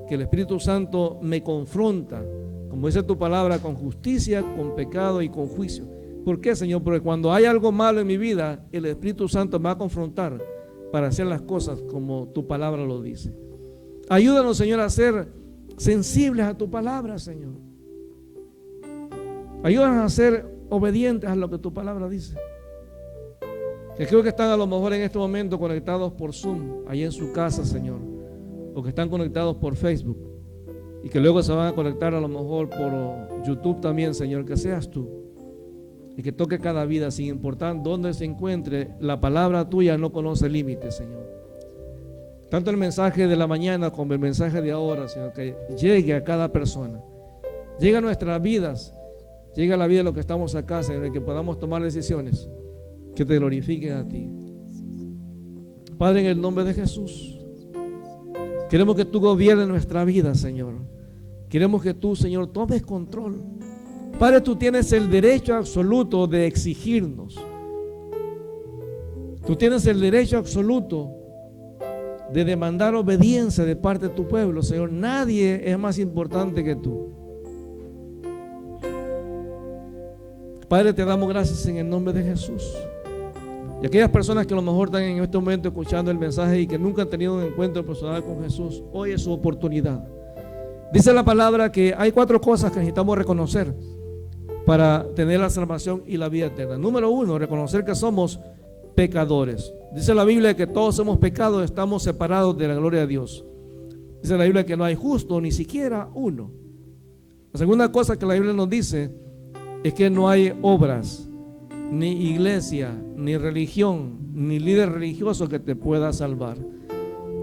que el Espíritu Santo me confronta, como dice tu palabra, con justicia, con pecado y con juicio. ¿Por qué, Señor? Porque cuando hay algo malo en mi vida, el Espíritu Santo me va a confrontar para hacer las cosas como tu palabra lo dice. Ayúdanos, Señor, a ser sensibles a tu palabra, Señor. Ayúdanos a ser obedientes a lo que tu palabra dice. Que creo que están a lo mejor en este momento conectados por Zoom, ahí en su casa, Señor, o que están conectados por Facebook y que luego se van a conectar a lo mejor por YouTube también, Señor, que seas tú y que toque cada vida sin importar dónde se encuentre. La palabra tuya no conoce límites, Señor. Tanto el mensaje de la mañana como el mensaje de ahora, Señor, que llegue a cada persona, llegue a nuestras vidas, llegue a la vida de los que estamos acá, Señor, y que podamos tomar decisiones que te glorifiquen a ti. Padre, en el nombre de Jesús, queremos que tú gobiernes nuestra vida, Señor. Queremos que tú, Señor, tomes control. Padre, tú tienes el derecho absoluto de exigirnos. Tú tienes el derecho absoluto de demandar obediencia de parte de tu pueblo, Señor. Nadie es más importante que tú. Padre, te damos gracias en el nombre de Jesús. Y aquellas personas que a lo mejor están en este momento escuchando el mensaje y que nunca han tenido un encuentro personal con Jesús, hoy es su oportunidad. Dice la palabra que hay 4 cosas que necesitamos reconocer para tener la salvación y la vida eterna. Número 1, reconocer que somos pecadores. Dice la Biblia que todos hemos pecado, estamos separados de la gloria de Dios. Dice la Biblia que no hay justo, ni siquiera uno. La segunda cosa que la Biblia nos dice es que no hay obras, ni iglesia, ni religión, ni líder religioso que te pueda salvar.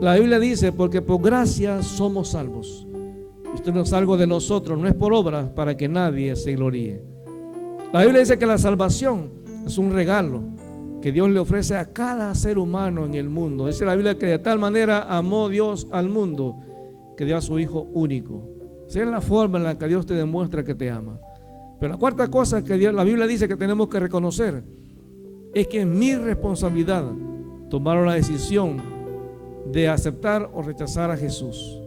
La Biblia dice, porque por gracia somos salvos. Esto no es algo de nosotros, no es por obras para que nadie se gloríe. La Biblia dice que la salvación es un regalo que Dios le ofrece a cada ser humano en el mundo. Dice la Biblia que de tal manera amó Dios al mundo que dio a su Hijo único. Esa es la forma en la que Dios te demuestra que te ama. Pero la cuarta cosa que la Biblia dice que tenemos que reconocer es que es mi responsabilidad tomar la decisión de aceptar o rechazar a Jesús.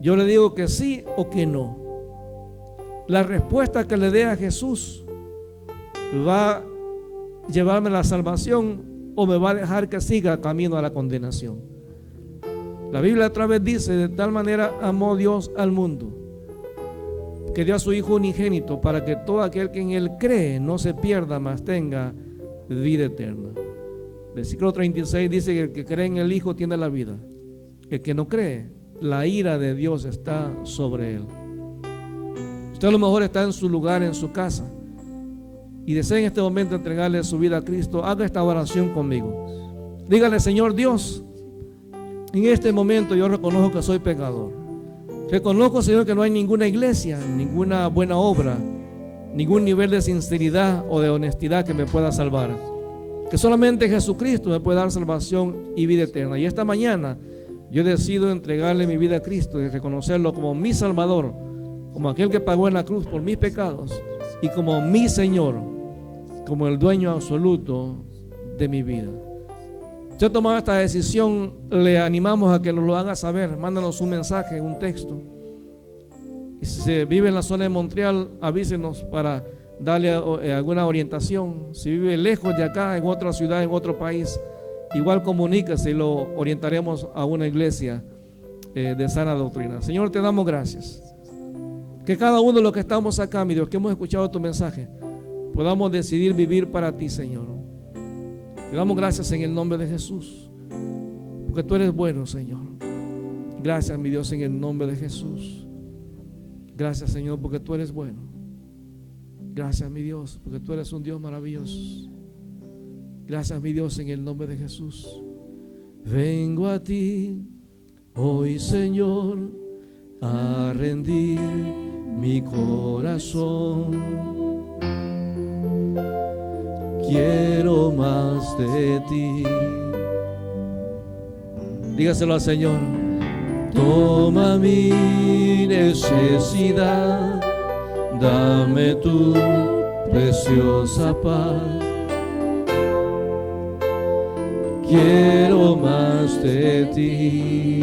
Yo le digo que sí o que no. La respuesta que le dé a Jesús va a llevarme a la salvación o me va a dejar que siga camino a la condenación. La Biblia otra vez dice, de tal manera amó Dios al mundo que dio a su Hijo unigénito para que todo aquel que en Él cree no se pierda, mas tenga vida eterna. Versículo 36 dice que el que cree en el Hijo tiene la vida. El que no cree, la ira de Dios está sobre él. Usted a lo mejor está en su lugar, en su casa, y desea en este momento entregarle su vida a Cristo. Haga esta oración conmigo. Dígale: Señor Dios, en este momento yo reconozco que soy pecador. Reconozco, Señor, que no hay ninguna iglesia, ninguna buena obra, ningún nivel de sinceridad o de honestidad que me pueda salvar. que solamente Jesucristo me puede dar salvación y vida eterna. Y esta mañana yo decido entregarle mi vida a Cristo y reconocerlo como mi Salvador, como aquel que pagó en la cruz por mis pecados y como mi Señor, como el dueño absoluto de mi vida. Si ha tomado esta decisión, le animamos a que nos lo haga saber. Mándanos un mensaje, un texto. Y si se vive en la zona de Montreal, avísenos para darle alguna orientación. Si vive lejos de acá, en otra ciudad, en otro país, igual comuníquese y lo orientaremos a una iglesia de sana doctrina. Señor, te damos gracias. Que cada uno de los que estamos acá, mi Dios, que hemos escuchado tu mensaje, podamos decidir vivir para ti, Señor. Te damos gracias en el nombre de Jesús, porque tú eres bueno, Señor. Gracias, mi Dios, en el nombre de Jesús. Gracias, Señor, porque tú eres bueno. Gracias, mi Dios, porque tú eres un Dios maravilloso. Gracias, mi Dios, en el nombre de Jesús. Vengo a ti hoy, Señor, a rendir mi corazón. Quiero más de ti. Dígaselo al Señor. Toma mi necesidad, dame tu preciosa paz. Quiero más de ti.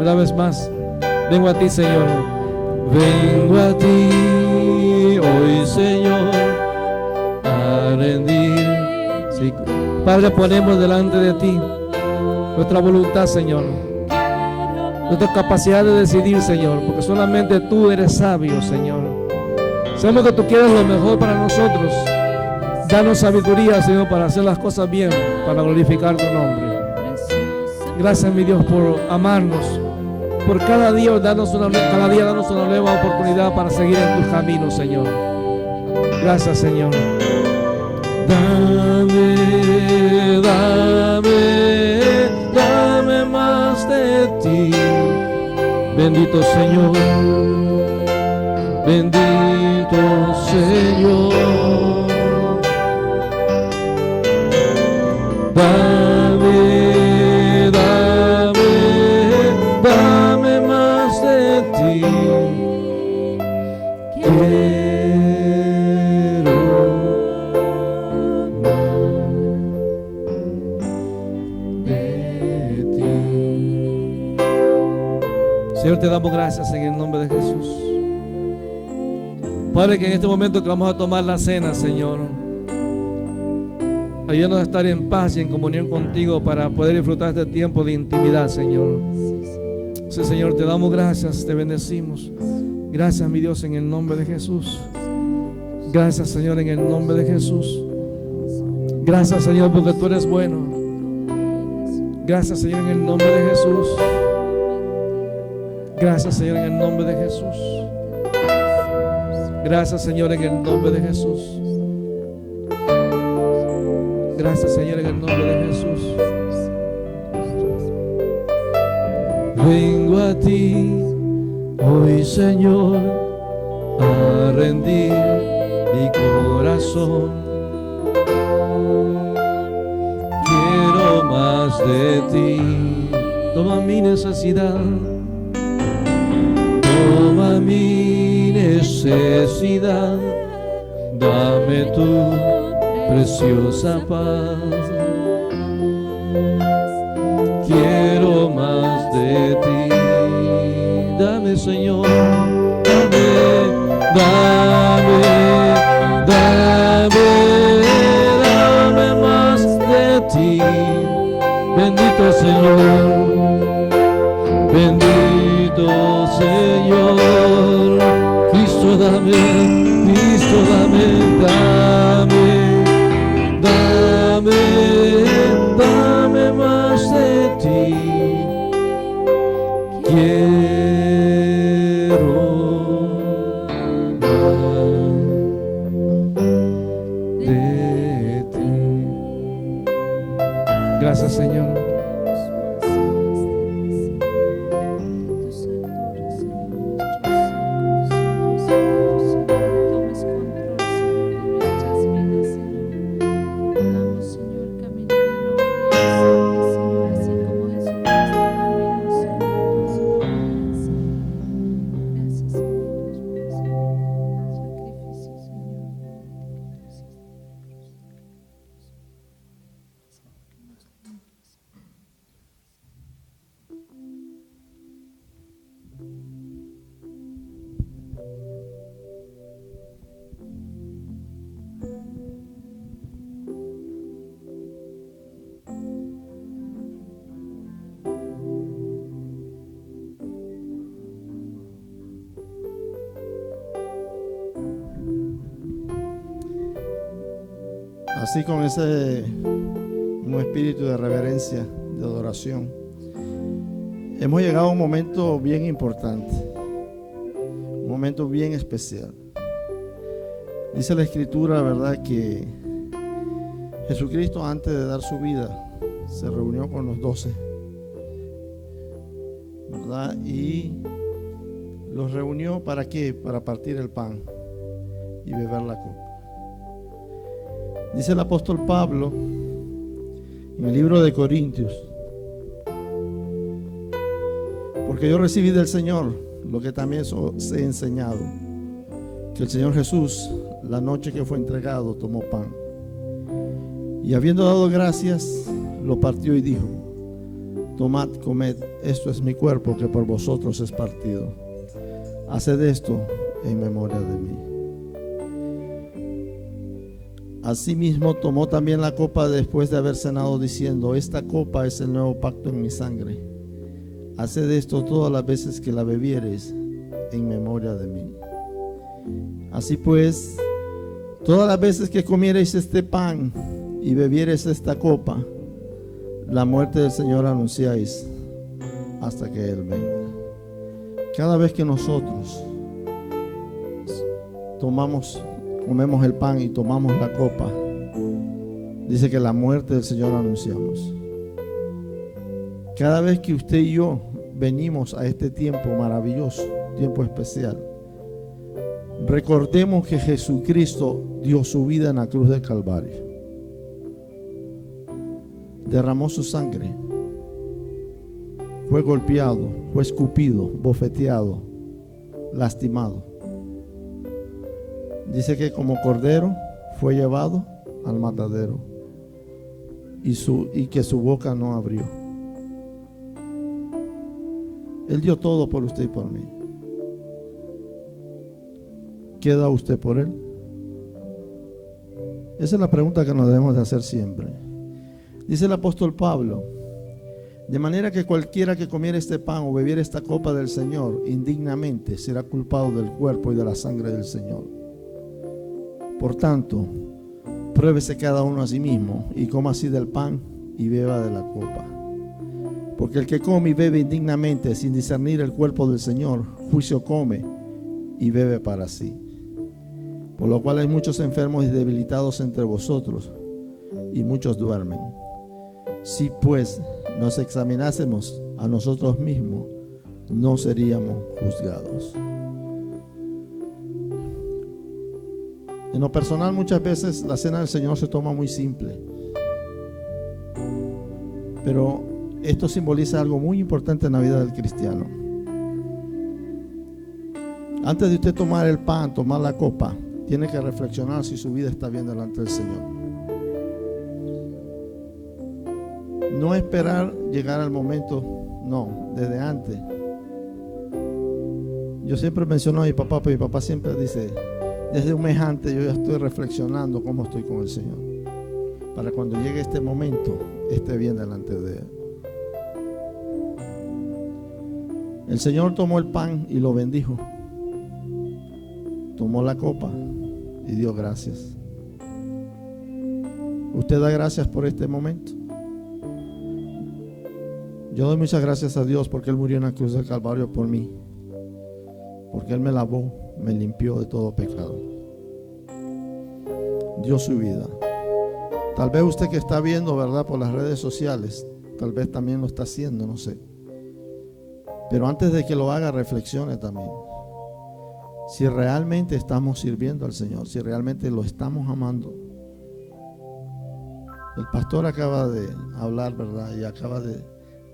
Una vez más, vengo a ti, Señor. Vengo a ti hoy, Señor, a rendir. Sí. Padre, ponemos delante de ti nuestra voluntad, Señor, nuestra capacidad de decidir, Señor, porque solamente tú eres sabio, Señor. Sabemos que tú quieres lo mejor para nosotros. Danos sabiduría, Señor, para hacer las cosas bien, para glorificar tu nombre. Gracias, mi Dios, por amarnos, por cada día darnos una nueva oportunidad para seguir en tus caminos, Señor. Gracias, Señor. Dame más de ti. Bendito Señor, bendito Señor. Dame más de ti. Señor, te damos gracias en el nombre de Jesús. Padre, que en este momento que vamos a tomar la cena, Señor, ayúdanos a estar en paz y en comunión contigo para poder disfrutar este tiempo de intimidad, Señor. Sí, Señor, te damos gracias, te bendecimos. Gracias, mi Dios, en el nombre de Jesús. Gracias, Señor, en el nombre de Jesús. Gracias, Señor, porque tú eres bueno. Gracias, Señor, en el nombre de Jesús. Gracias, Señor, en el nombre de Jesús. Gracias, Señor, en el nombre de Jesús. Gracias, Señor, en el nombre de Jesús. Vengo a ti hoy, Señor, a rendir mi corazón. Quiero más de ti. Toma mi necesidad. Toma mi necesidad. Dame tu preciosa paz. Quiero más de ti. Dame, Señor, dame más de ti. Bendito Señor, bendito Señor. Cristo, dame más de ti. Quiero más de ti. Gracias, Señor. Así con ese un espíritu de reverencia, de adoración, hemos llegado a un momento bien importante, un momento bien especial. Dice la Escritura, ¿verdad?, que Jesucristo, antes de dar su vida, se reunió con los 12, ¿verdad? Y los reunió ¿para qué? Para partir el pan y beber la copa. Dice el apóstol Pablo en el libro de Corintios: porque yo recibí del Señor lo que también os he enseñado, que el Señor Jesús, la noche que fue entregado, tomó pan, y habiendo dado gracias, lo partió y dijo: tomad, comed, esto es mi cuerpo que por vosotros es partido. Haced esto en memoria de mí. Asimismo tomó también la copa después de haber cenado, diciendo: esta copa es el nuevo pacto en mi sangre. Haced esto todas las veces que la bebiereis en memoria de mí. Así pues, todas las veces que comiereis este pan y bebiereis esta copa, la muerte del Señor anunciáis hasta que Él venga. Cada vez que nosotros comemos el pan y tomamos la copa, dice que la muerte del Señor anunciamos. Cada vez que usted y yo venimos a este tiempo maravilloso, tiempo especial, recordemos que Jesucristo dio su vida en la cruz del Calvario, derramó su sangre, fue golpeado, fue escupido, bofeteado, lastimado. Dice que como cordero fue llevado al matadero y que su boca no abrió. Él dio todo por usted y por mí. ¿Qué da usted por Él? Esa es la pregunta que nos debemos de hacer siempre. Dice el apóstol Pablo: de manera que cualquiera que comiera este pan o bebiera esta copa del Señor indignamente será culpado del cuerpo y de la sangre del Señor. Por tanto, pruébese cada uno a sí mismo y coma así del pan y beba de la copa. Porque el que come y bebe indignamente sin discernir el cuerpo del Señor, juicio come y bebe para sí. Por lo cual hay muchos enfermos y debilitados entre vosotros, y muchos duermen. Si pues nos examinásemos a nosotros mismos, no seríamos juzgados. En lo personal, muchas veces la cena del Señor se toma muy simple, pero esto simboliza algo muy importante en la vida del cristiano. Antes de usted tomar el pan, tomar la copa, tiene que reflexionar si su vida está bien delante del Señor. No esperar llegar al momento, no, desde antes. Yo siempre menciono a mi papá, pero mi papá siempre dice: desde un mes antes yo ya estoy reflexionando cómo estoy con el Señor, para cuando llegue este momento esté bien delante de Él. El Señor tomó el pan y lo bendijo, tomó la copa y dio gracias. ¿Usted da gracias por este momento? Yo doy muchas gracias a Dios porque Él murió en la cruz del Calvario por mí, porque Él me lavó, me limpió de todo pecado, dio su vida. Tal vez usted que está viendo, ¿verdad?, por las redes sociales, tal vez también lo está haciendo, no sé. Pero antes de que lo haga, reflexione también. Si realmente estamos sirviendo al Señor, si realmente lo estamos amando. El pastor acaba de hablar, ¿verdad?, y acaba de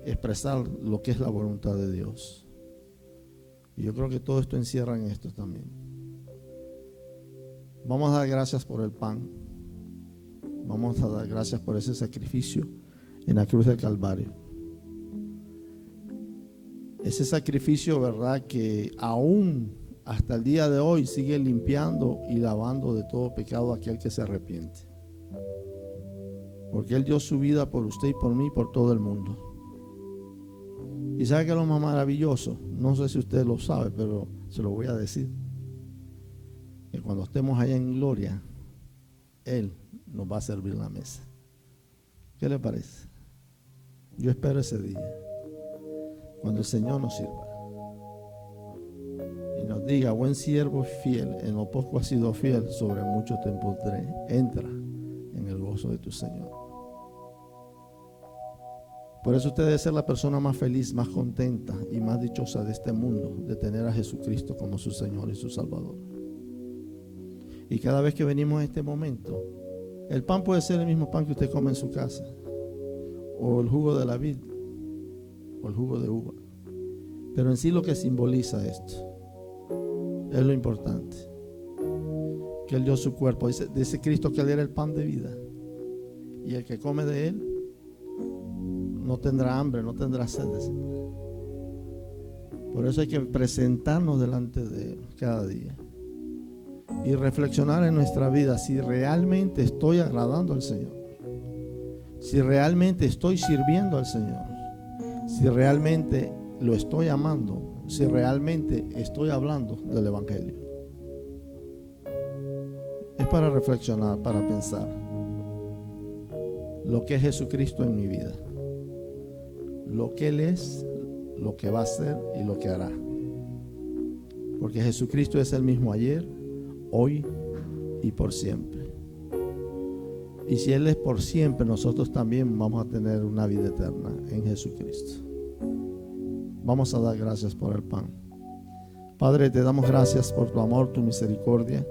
expresar lo que es la voluntad de Dios. Y yo creo que todo esto encierra en esto también. Vamos a dar gracias por el pan. Vamos a dar gracias por ese sacrificio en la cruz del Calvario. Ese sacrificio, ¿verdad?, que aún hasta el día de hoy sigue limpiando y lavando de todo pecado a aquel que se arrepiente. Porque Él dio su vida por usted y por mí y por todo el mundo. Y sabe que es lo más maravilloso, no sé si usted lo sabe, pero se lo voy a decir, que cuando estemos allá en gloria, Él nos va a servir la mesa. ¿Qué le parece? Yo espero ese día, cuando el Señor nos sirva y nos diga: buen siervo fiel, en lo poco has sido fiel, sobre mucho te pondré. Entra en el gozo de tu Señor. Por eso usted debe ser la persona más feliz, más contenta y más dichosa de este mundo, de tener a Jesucristo como su Señor y su Salvador. Y cada vez que venimos a este momento, el pan puede ser el mismo pan que usted come en su casa, o el jugo de la vid, o el jugo de uva. Pero en sí lo que simboliza esto es lo importante, que Él dio su cuerpo. Dice Cristo que Él era el pan de vida, y el que come de Él no tendrá hambre, no tendrá sed. Por eso hay que presentarnos delante de Él cada día y reflexionar en nuestra vida si realmente estoy agradando al Señor, si realmente estoy sirviendo al Señor, si realmente lo estoy amando, si realmente estoy hablando del Evangelio. Es para reflexionar, para pensar lo que es Jesucristo en mi vida, lo que Él es, lo que va a ser y lo que hará. Porque Jesucristo es el mismo ayer, hoy y por siempre. Y si Él es por siempre, nosotros también vamos a tener una vida eterna en Jesucristo. Vamos a dar gracias por el pan. Padre, te damos gracias por tu amor, tu misericordia.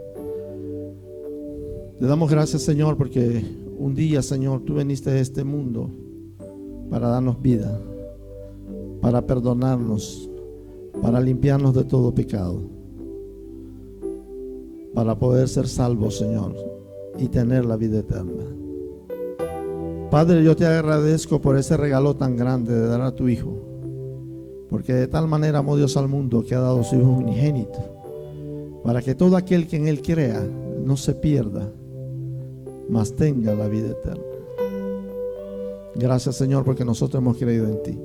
Te damos gracias, Señor, porque un día, Señor, tú viniste a este mundo para darnos vida, para perdonarnos, para limpiarnos de todo pecado, para poder ser salvos, Señor, y tener la vida eterna. Padre, yo te agradezco por ese regalo tan grande de dar a tu Hijo, porque de tal manera amó Dios al mundo que ha dado su Hijo unigénito, para que todo aquel que en Él crea no se pierda, mas tenga la vida eterna. Gracias, Señor, porque nosotros hemos creído en ti.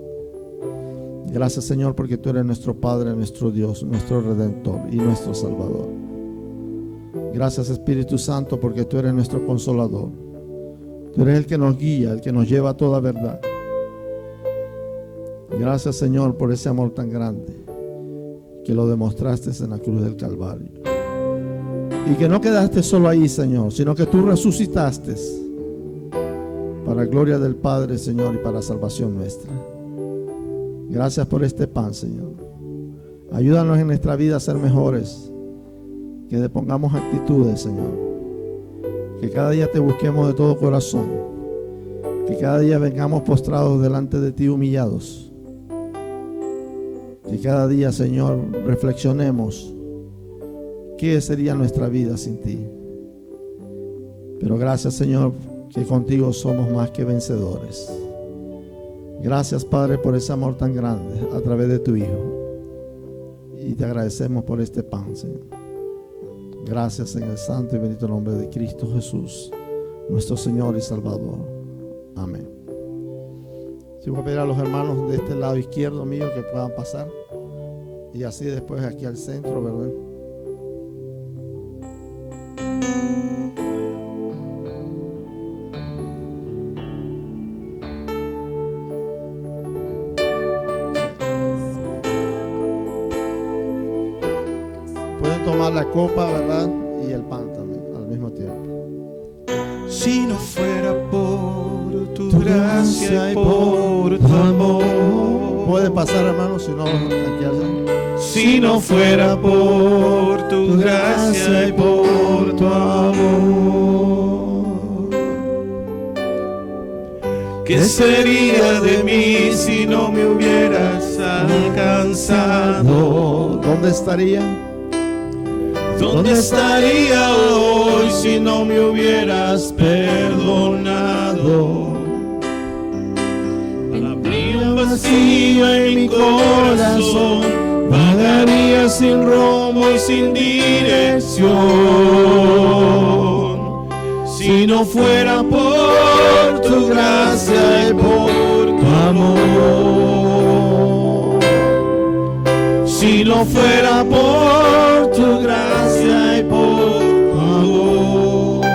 Gracias, Señor, porque tú eres nuestro Padre, nuestro Dios, nuestro Redentor y nuestro Salvador. Gracias, Espíritu Santo, porque tú eres nuestro Consolador. Tú eres el que nos guía, el que nos lleva a toda verdad. Gracias, Señor, por ese amor tan grande que lo demostraste en la cruz del Calvario. Y que no quedaste solo ahí, Señor, sino que tú resucitaste para gloria del Padre, Señor, y para salvación nuestra. Gracias por este pan, Señor. Ayúdanos en nuestra vida a ser mejores, que depongamos actitudes, Señor, que cada día te busquemos de todo corazón, que cada día vengamos postrados delante de ti humillados, que cada día, Señor, reflexionemos qué sería nuestra vida sin ti. Pero gracias, Señor, que contigo somos más que vencedores. Gracias, Padre, por ese amor tan grande a través de tu Hijo. Y te agradecemos por este pan, Señor. Gracias en el santo y bendito nombre de Cristo Jesús, nuestro Señor y Salvador. Amén. Si voy a pedir a los hermanos de este lado izquierdo mío que puedan pasar, y así después aquí al centro, ¿verdad? Pueden tomar la copa, ¿verdad? Y el pan también al mismo tiempo. Si no fuera por tu gracia y por tu amor. Pueden pasar, hermanos, si no, aquí al centro. Si no fuera por tu gracia y por tu amor, ¿qué sería de mí si no me hubieras alcanzado? ¿Dónde estaría? ¿Dónde estaría hoy si no me hubieras perdonado? Habría un vacío en mi corazón, vagaría sin rumbo y sin dirección. Si no fuera por tu gracia y por tu amor, si no fuera por tu gracia y por tu amor,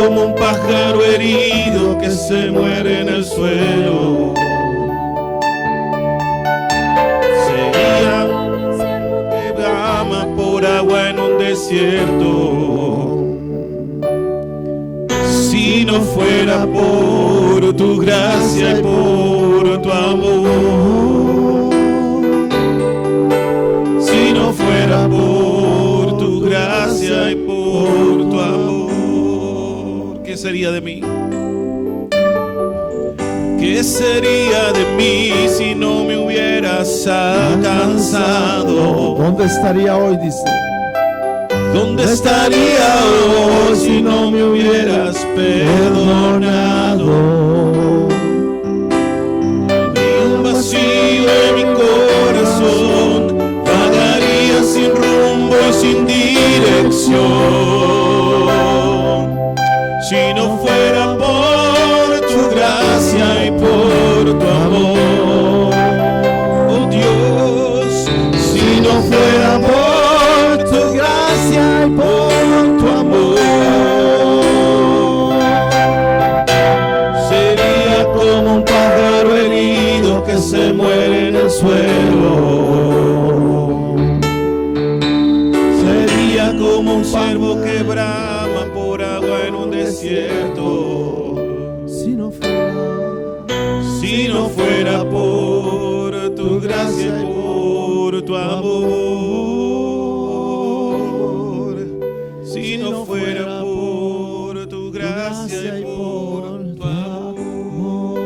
como un pájaro herido que se muere en el suelo. Sería que brama por agua en un desierto. Si no fuera por tu gracia y por tu amor. Si no fuera por tu gracia y por tu amor, ¿qué sería de mí? ¿Qué sería de mí si no me hubieras alcanzado? ¿Dónde estaría hoy? Dice. ¿Dónde estaría hoy si no me hubieras perdonado? Un vacío en mi corazón, vagaría sin rumbo y sin dirección. Si no fuera por tu gracia y por tu amor, oh Dios, si no fuera por tu gracia y por tu amor, sería como un pájaro herido que se muere en el suelo. Sería como un ciervo que brama por agua en un desierto. Si no fuera por tu gracia y por tu amor, si no fuera por tu gracia y por tu amor,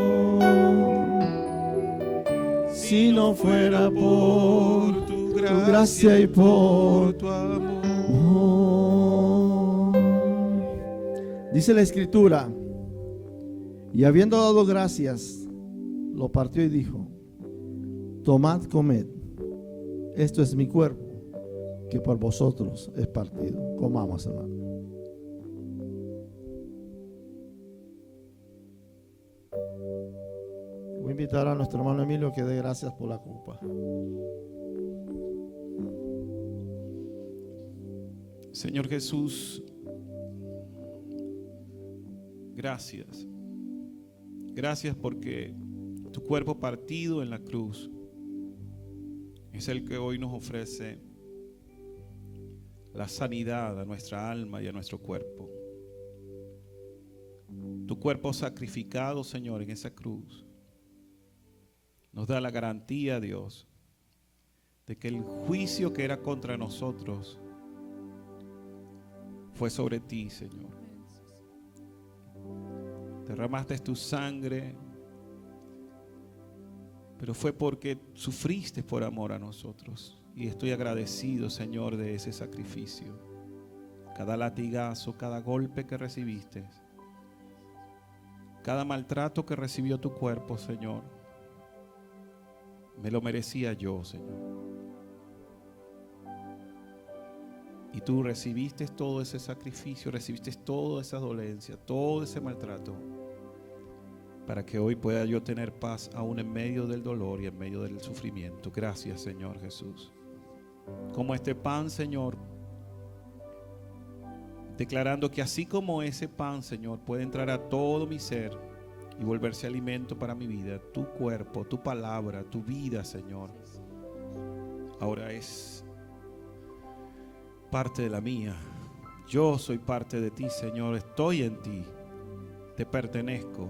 si no fuera por tu gracia y por tu amor. Dice la Escritura, y habiendo dado gracias, lo partió y dijo: tomad, comed, esto es mi cuerpo, que por vosotros es partido. Comamos, hermano. Voy a invitar a nuestro hermano Emilio que dé gracias por la copa. Señor Jesús, gracias. Gracias porque tu cuerpo partido en la cruz es el que hoy nos ofrece la sanidad a nuestra alma y a nuestro cuerpo. Tu cuerpo sacrificado, Señor, en esa cruz nos da la garantía, Dios, de que el juicio que era contra nosotros fue sobre ti, Señor. Derramaste tu sangre, pero fue porque sufriste por amor a nosotros. Y estoy agradecido, Señor, de ese sacrificio. Cada latigazo, cada golpe que recibiste, cada maltrato que recibió tu cuerpo, Señor, me lo merecía yo, Señor. Y tú recibiste todo ese sacrificio, recibiste toda esa dolencia, todo ese maltrato, para que hoy pueda yo tener paz aún en medio del dolor y en medio del sufrimiento. Gracias, Señor Jesús. Como este pan, Señor, declarando que así como ese pan, Señor, puede entrar a todo mi ser y volverse alimento para mi vida, tu cuerpo, tu palabra, tu vida, Señor, ahora es parte de la mía. Yo soy parte de ti, Señor. Estoy en ti. Te pertenezco.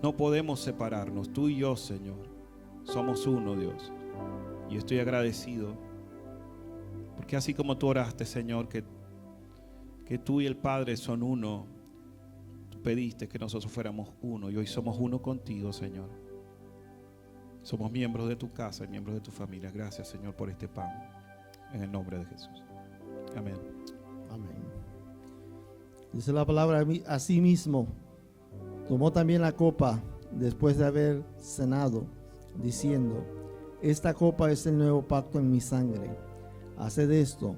No podemos separarnos. Tú y yo, Señor, somos uno, Dios. Y estoy agradecido porque así como tú oraste, Señor, que tú y el Padre son uno, tú pediste que nosotros fuéramos uno y hoy somos uno contigo, Señor. Somos miembros de tu casa y miembros de tu familia. Gracias, Señor, por este pan. En el nombre de Jesús. Amén. Amén. Dice la palabra: así mismo tomó también la copa después de haber cenado, diciendo: esta copa es el nuevo pacto en mi sangre. Haced esto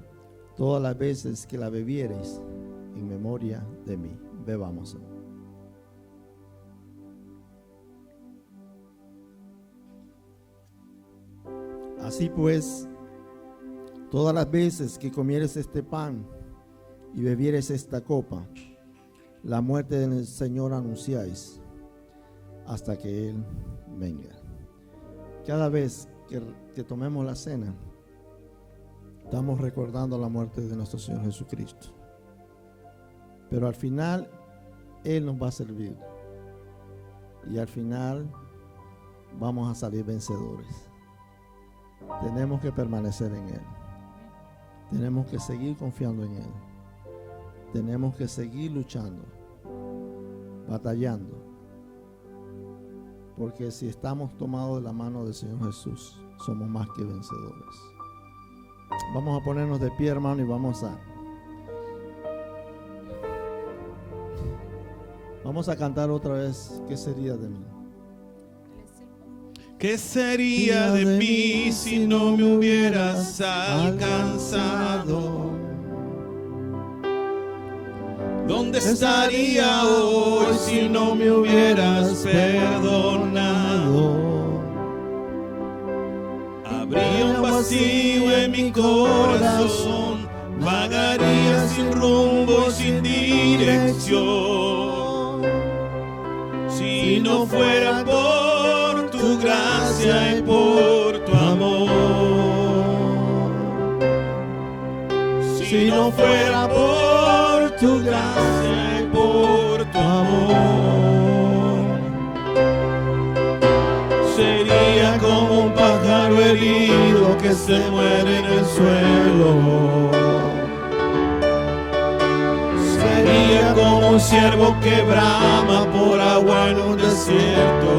todas las veces que la bebiereis en memoria de mí. Bebamos. Así pues, todas las veces que comieres este pan y bebieres esta copa, la muerte del Señor anunciáis hasta que Él venga. Cada vez que tomemos la cena, estamos recordando la muerte de nuestro Señor Jesucristo. Pero al final, Él nos va a servir. Y al final, vamos a salir vencedores. Tenemos que permanecer en Él. Tenemos que seguir confiando en Él. Tenemos que seguir luchando, batallando. Porque si estamos tomados de la mano del Señor Jesús, somos más que vencedores. Vamos a ponernos de pie, hermano, y vamos a cantar otra vez. ¿Qué sería de mí? ¿Qué sería de mí si no me hubieras alcanzado? ¿Dónde estaría hoy si no me hubieras perdonado? Habría un vacío en mi corazón, vagaría sin rumbo, sin dirección. Si no fuera por tu gracia y por tu amor, si no fuera por tu gracia y por tu amor, sería como un pájaro herido que se muere en el suelo. Sería como un ciervo que brama por agua en un desierto.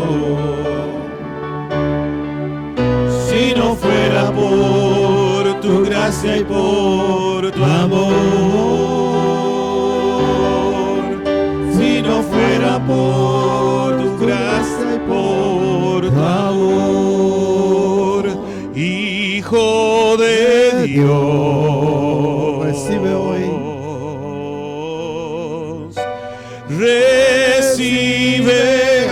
Si no fuera por tu gracia y por tu amor, si no fuera por tu gracia y por tu amor, Hijo de Dios, Recibe hoy. Recibe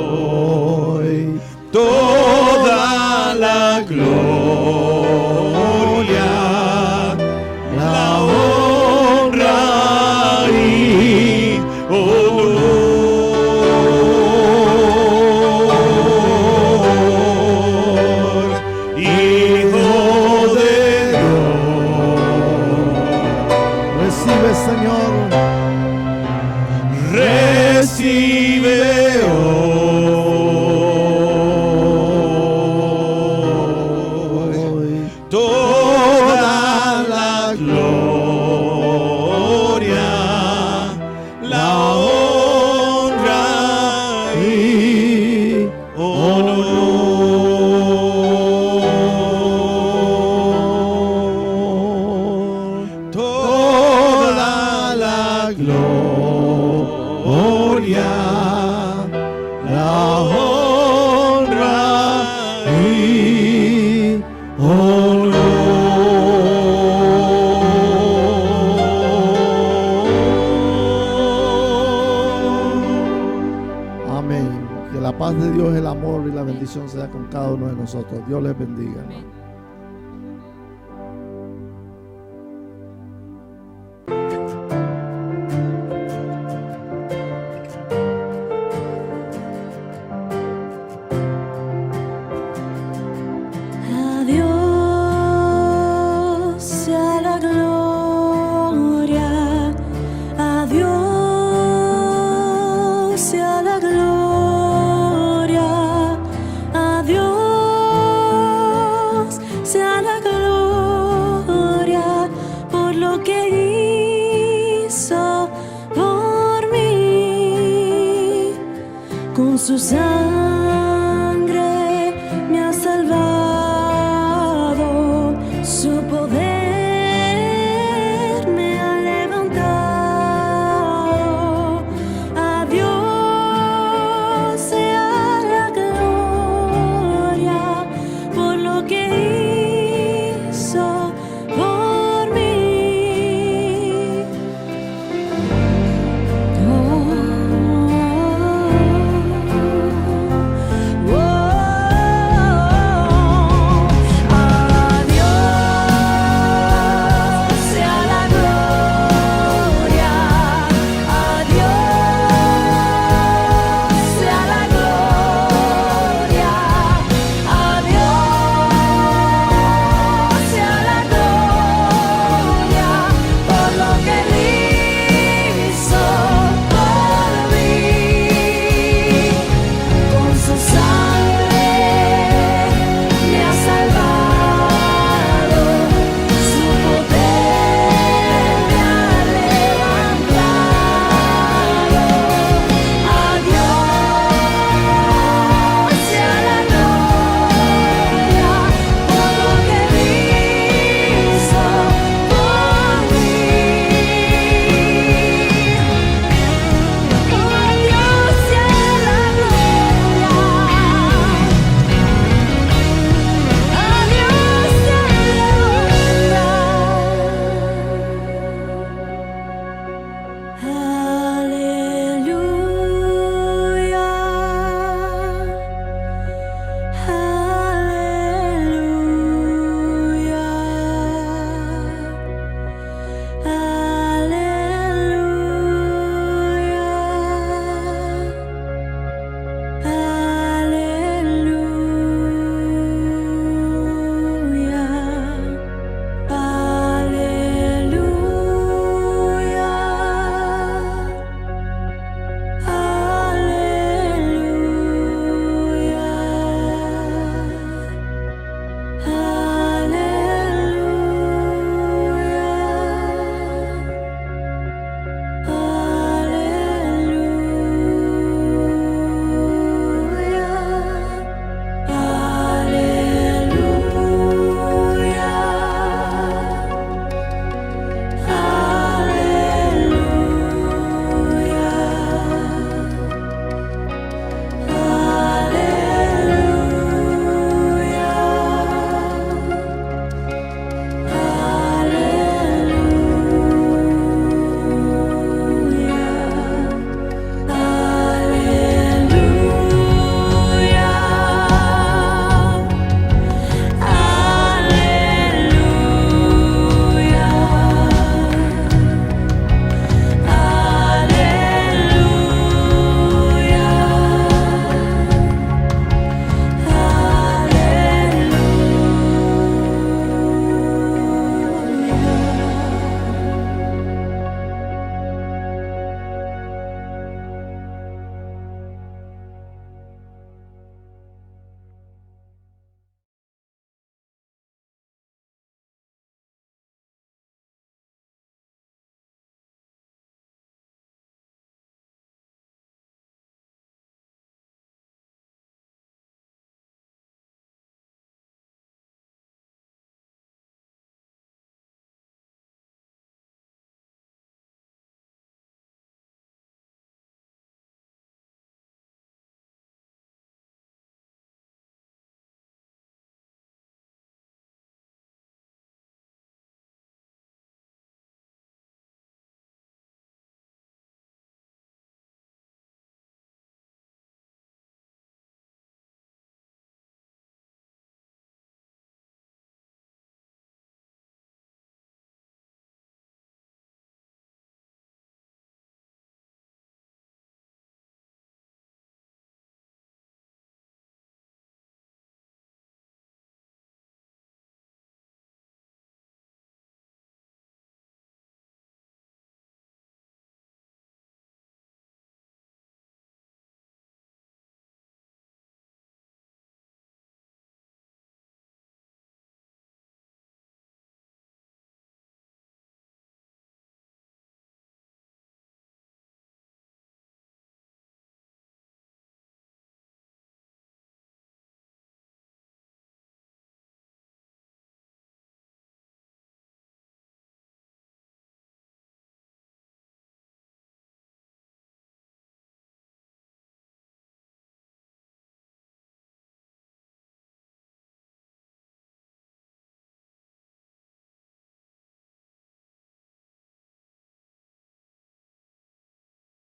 hoy toda la gloria, la honra y honor, Hijo de Recibe, Señor. recibe hoy toda la gloria, la honra y honor, toda la gloria, la honra y honor. Amén. Que la paz de Dios, el amor y la bendición sea con cada uno de nosotros. Dios les bendiga, hermano. A Dios sea la gloria, a Dios sea la gloria, a Dios sea la gloria por lo que hizo por mí con su sangre.